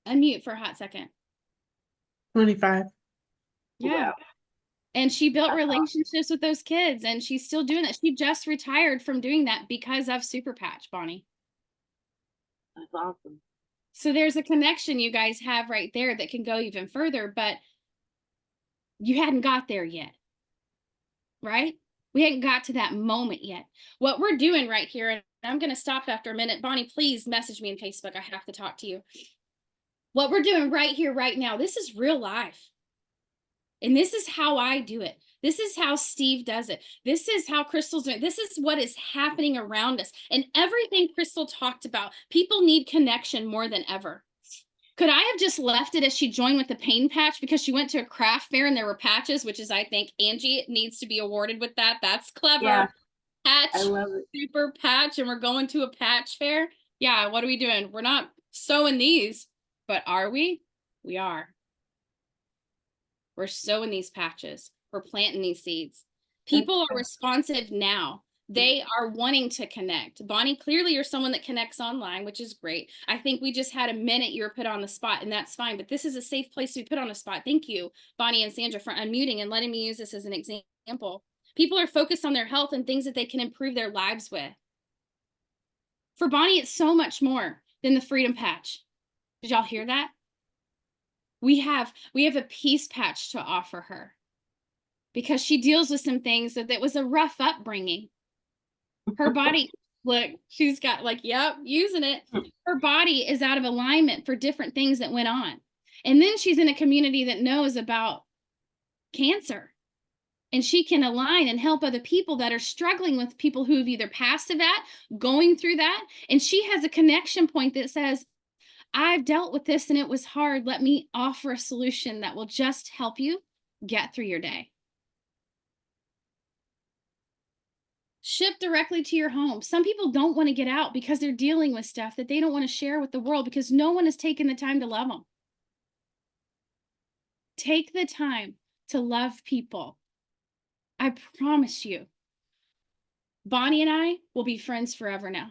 Unmute for a hot second. 25. Yeah. Wow. And she built relationships with those kids, and she's still doing that. She just retired from doing that because of Super Patch, Bonnie. That's awesome. So there's a connection you guys have right there that can go even further, but you hadn't got there yet, right? We hadn't got to that moment yet. What we're doing right here, and I'm going to stop after a minute. Bonnie, please message me on Facebook. I have to talk to you. What we're doing right here, right now, this is real life. And this is how I do it. This is how Steve does it. This is how Crystal's doing it. This is what is happening around us. And everything Crystal talked about, people need connection more than ever. Could I have just left it as she joined with the pain patch because she went to a craft fair and there were patches, which is, I think, Angie needs to be awarded with that. That's clever. Yeah, Patch, I love it. Super Patch, and we're going to a patch fair. Yeah, what are we doing? We're not sewing these, but are we? We are. We're sowing these patches. We're planting these seeds. People are responsive now. They are wanting to connect. Bonnie, clearly you're someone that connects online, which is great. I think we just had a minute you were put on the spot, and that's fine. But this is a safe place to be put on the spot. Thank you, Bonnie and Sandra, for unmuting and letting me use this as an example. People are focused on their health and things that they can improve their lives with. For Bonnie, it's so much more than the Freedom Patch. Did y'all hear that? We have a peace patch to offer her because she deals with some things that was a rough upbringing. Her body, look, she's got like, yep, using it. Her body is out of alignment for different things that went on. And then she's in a community that knows about cancer. And she can align and help other people that are struggling with people who've either passed to that, going through that. And she has a connection point that says, I've dealt with this and it was hard. Let me offer a solution that will just help you get through your day. Ship directly to your home. Some people don't want to get out because they're dealing with stuff that they don't want to share with the world because no one has taken the time to love them. Take the time to love people. I promise you, Bonnie and I will be friends forever now.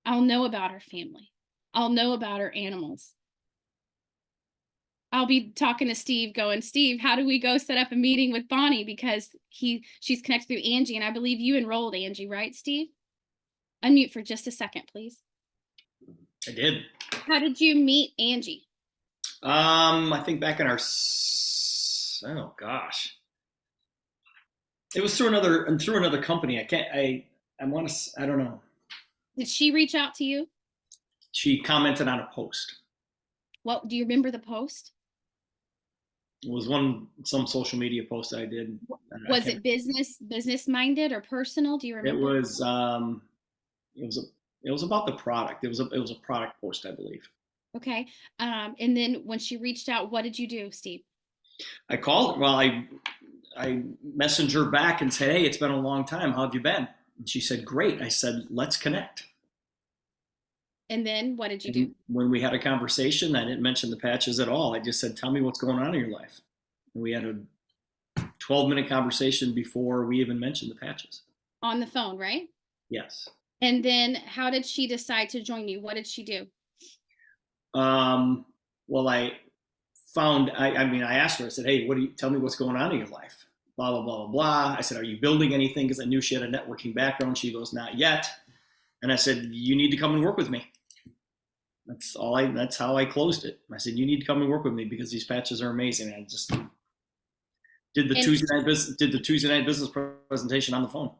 I'll know about her family. I'll know about her animals. I'll be talking to Steve going, Steve, how do we go set up a meeting with Bonnie? Because she's connected through Angie, and I believe you enrolled Angie, right, Steve? Unmute for just a second, please. I did. How did you meet Angie? I think back in our, oh gosh. It was through another company. I don't know. Did she reach out to you? She commented on a post. What, do you remember the post? It was some social media post I did. Was it business minded or personal? Do you remember? It was about the product. It was a product post, I believe. Okay. And then when she reached out, what did you do, Steve? I called. Well, I messaged her back and said, hey, it's been a long time. How have you been? And she said, great. I said, let's connect. And then what did you do? When we had a conversation, I didn't mention the patches at all. I just said, tell me what's going on in your life. And we had a 12-minute conversation before we even mentioned the patches. On the phone, right? Yes. And then how did she decide to join you? What did she do? Well, found, I mean, I asked her, I said, hey, tell me what's going on in your life? Blah, blah, blah, blah, blah. I said, are you building anything? Because I knew she had a networking background. She goes, not yet. And I said, you need to come and work with me. That's how I closed it. I said, you need to come and work with me because these patches are amazing. And I just did the Tuesday night business presentation on the phone.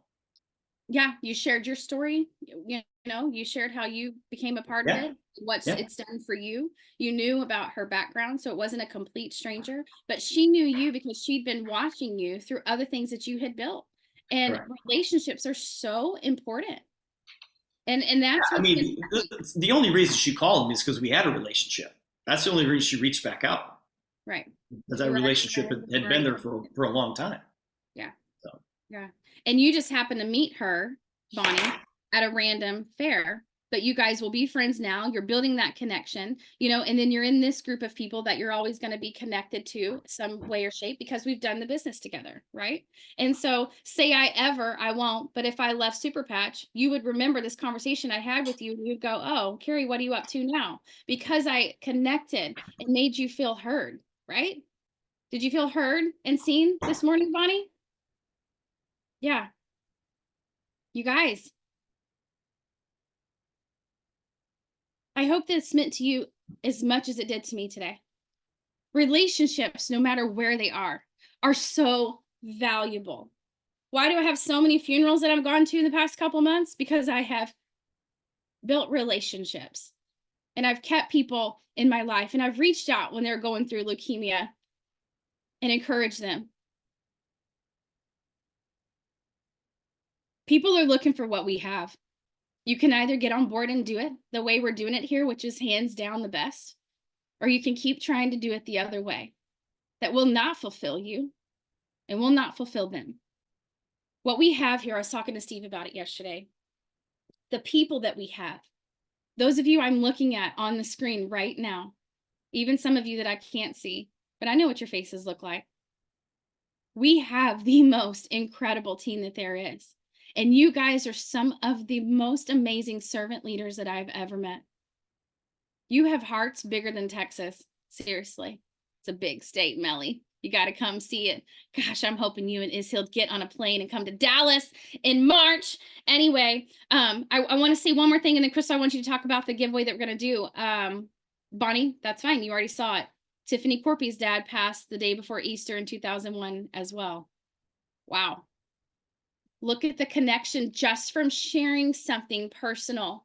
Yeah, you shared your story. You know, you shared how you became a part of it, what it's done for you. You knew about her background, so it wasn't a complete stranger, but she knew you because she'd been watching you through other things that you had built. And relationships are so important. And that's I mean, the only reason she called me is because we had a relationship. That's the only reason she reached back out. Right. Because that relationship had been there for a long time. Yeah. So. Yeah. And you just happened to meet her, Bonnie, at a random fair, but you guys will be friends now. You're building that connection, you know, and then you're in this group of people that you're always going to be connected to some way or shape because we've done the business together. Right. And so I won't, but if I left Super Patch, you would remember this conversation I had with you. And you'd go, oh, Carrie, what are you up to now? Because I connected and made you feel heard. Right. Did you feel heard and seen this morning, Bonnie? Yeah. You guys. I hope this meant to you as much as it did to me today. Relationships, no matter where they are so valuable. Why do I have so many funerals that I've gone to in the past couple months? Because I have built relationships and I've kept people in my life and I've reached out when they're going through leukemia and encouraged them. People are looking for what we have. You can either get on board and do it the way we're doing it here, which is hands down the best, or you can keep trying to do it the other way that will not fulfill you and will not fulfill them. What we have here, I was talking to Steve about it yesterday, the people that we have, those of you I'm looking at on the screen right now, even some of you that I can't see, but I know what your faces look like. We have the most incredible team that there is. And you guys are some of the most amazing servant leaders that I've ever met. You have hearts bigger than Texas. Seriously. It's a big state, Melly. You got to come see it. Gosh, I'm hoping you and Ishild get on a plane and come to Dallas in March. Anyway, I want to say one more thing. And then, Crystal, I want you to talk about the giveaway that we're going to do. Bonnie, that's fine. You already saw it. Tiffany Corpy's dad passed the day before Easter in 2001 as well. Wow. Look at the connection just from sharing something personal.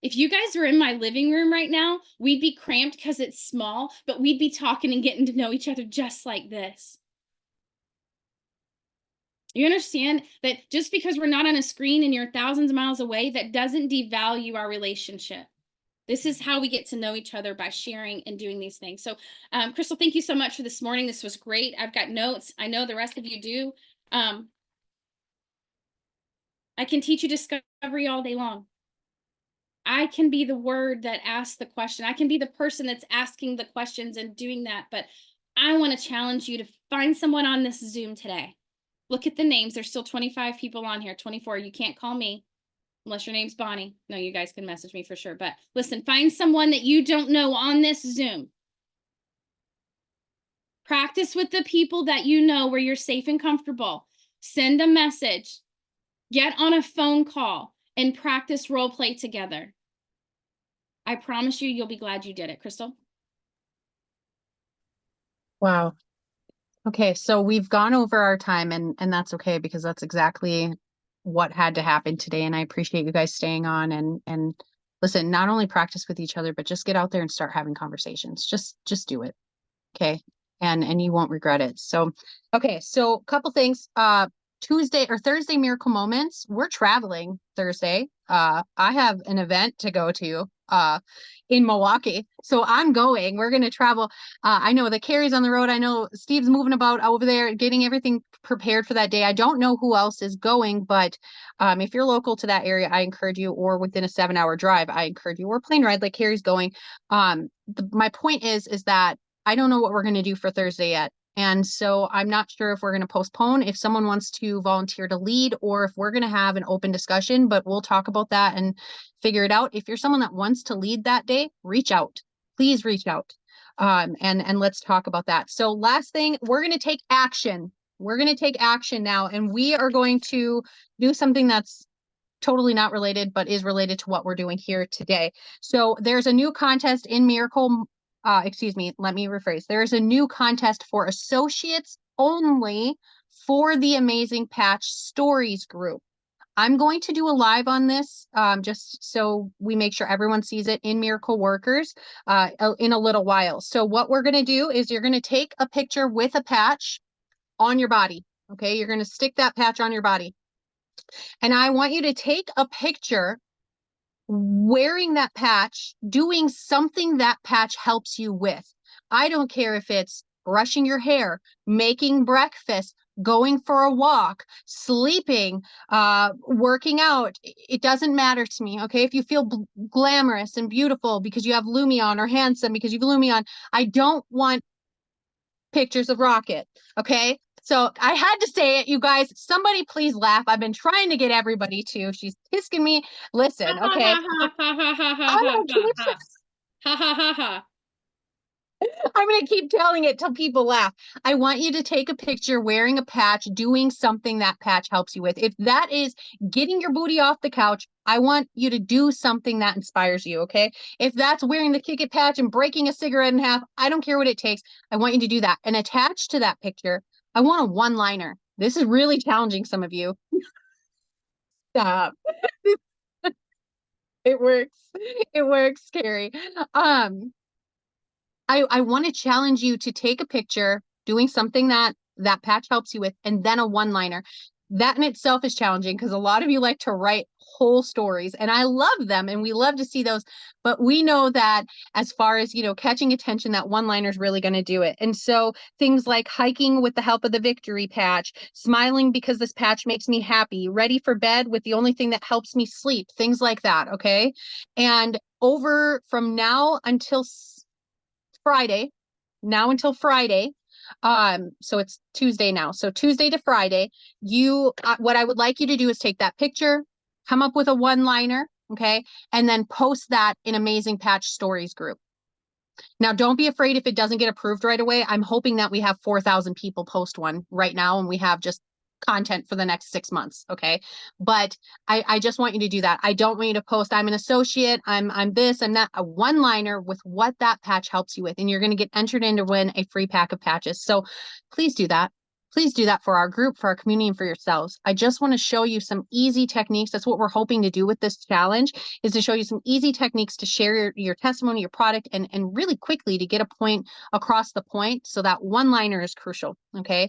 If you guys were in my living room right now, we'd be cramped because it's small, but we'd be talking and getting to know each other just like this. You understand that just because we're not on a screen and you're thousands of miles away, that doesn't devalue our relationship. This is how we get to know each other, by sharing and doing these things. So, Crystal, thank you so much for this morning. This was great. I've got notes. I know the rest of you do. I can teach you discovery all day long. I can be the word that asks the question. I can be the person that's asking the questions and doing that. But I want to challenge you to find someone on this Zoom today. Look at the names. There's still 25 people on here, 24. You can't call me unless your name's Bonnie. No, you guys can message me for sure. But listen, find someone that you don't know on this Zoom. Practice with the people that you know where you're safe and comfortable. Send a message. Get on a phone call and practice role play together. I promise you, you'll be glad you did it. Crystal? Wow. Okay, so we've gone over our time and that's okay because that's exactly what had to happen today. And I appreciate you guys staying on and listen, not only practice with each other, but just get out there and start having conversations. Just do it. Okay. And you won't regret it. So, okay. So a couple things, Tuesday or Thursday Miracle Moments. We're traveling Thursday. I have an event to go to in Milwaukee. So I'm going. We're going to travel. I know that Carrie's on the road. I know Steve's moving about over there, getting everything prepared for that day. I don't know who else is going, but if you're local to that area, I encourage you, or within a 7-hour drive, I encourage you, or plane ride like Carrie's going. My point is that I don't know what we're going to do for Thursday yet. And so I'm not sure if we're going to postpone, if someone wants to volunteer to lead, or if we're going to have an open discussion, but we'll talk about that and figure it out. If you're someone that wants to lead that day, reach out. Please reach out. And let's talk about that. So last thing, we're going to take action. We're going to take action now, and we are going to do something that's totally not related, but is related to what we're doing here today. So there's a new contest in Miracle. Let me rephrase. There's a new contest for associates only for the Amazing Patch Stories group. I'm going to do a live on this just so we make sure everyone sees it in Miracle Workers in a little while. So what we're going to do is you're going to take a picture with a patch on your body. Okay, you're going to stick that patch on your body. And I want you to take a picture wearing that patch, doing something that patch helps you with. I don't care if it's brushing your hair, making breakfast, going for a walk, sleeping, working out. It doesn't matter to me. Okay. If you feel glamorous and beautiful because you have Lumion, or handsome because you have Lumion, I don't want pictures of Rocket. Okay. So I had to say it, you guys. Somebody please laugh. I've been trying to get everybody to. She's kissing me. Listen, okay. I'm going to keep telling it till people laugh. I want you to take a picture wearing a patch, doing something that patch helps you with. If that is getting your booty off the couch, I want you to do something that inspires you, okay? If that's wearing the Kick It patch and breaking a cigarette in half, I don't care what it takes. I want you to do that. And attached to that picture, I want a one-liner. This is really challenging some of you. Stop. It works. It works, Carrie. I want to challenge you to take a picture doing something that patch helps you with, and then a one-liner. That in itself is challenging because a lot of you like to write whole stories, and I love them and we love to see those. But we know that as far as, catching attention, that one-liner is really going to do it. And so things like hiking with the help of the victory patch, smiling because this patch makes me happy, ready for bed with the only thing that helps me sleep, things like that. Okay. And over from now until Friday, so it's Tuesday now. So Tuesday to Friday, what I would like you to do is take that picture, come up with a one-liner, okay, and then post that in Amazing Patch Stories group. Now, don't be afraid if it doesn't get approved right away. I'm hoping that we have 4,000 people post one right now, and we have just content for the next 6 months. Okay. But I just want you to do that. I don't want you to post, I'm an associate, I'm this, I'm that, a one-liner with what that patch helps you with. And you're going to get entered in to win a free pack of patches. So please do that. Please do that for our group, for our community, and for yourselves. I just want to show you some easy techniques. That's what we're hoping to do with this challenge, is to show you some easy techniques to share your testimony, your product, and really quickly to get a point across the point. So that one-liner is crucial. Okay.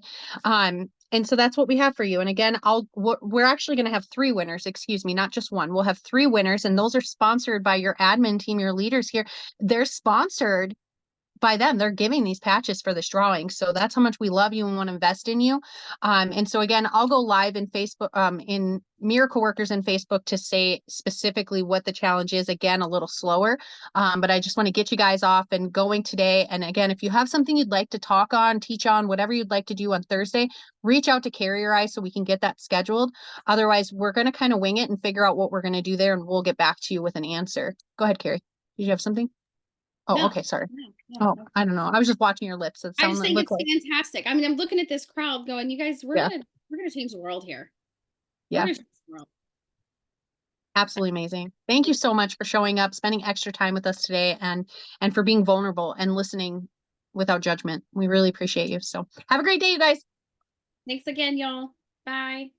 And so that's what we have for you. And again, we're actually going to have 3 winners, excuse me, not just one. We'll have 3 winners, and those are sponsored by your admin team, your leaders here. They're sponsored by them. They're giving these patches for this drawing. So that's how much we love you and want to invest in you. And so again, I'll go live in Facebook, in Miracle Workers in Facebook, to say specifically what the challenge is, again, a little slower. But I just want to get you guys off and going today. And again, if you have something you'd like to talk on, teach on, whatever you'd like to do on Thursday, reach out to Carrie or I so we can get that scheduled. Otherwise, we're going to kind of wing it and figure out what we're going to do there, and we'll get back to you with an answer. Go ahead, Carrie. Did you have something? Oh, No, okay. Sorry. no. I don't know. I was just watching your lips. It I just sounded think looked it's fantastic. I mean, I'm looking at this crowd going, you guys, we're gonna change the world here. Yeah. We're gonna change the world. Absolutely amazing. Thank you so much for showing up, spending extra time with us today, and for being vulnerable and listening without judgment. We really appreciate you. So have a great day, you guys. Thanks again, y'all. Bye.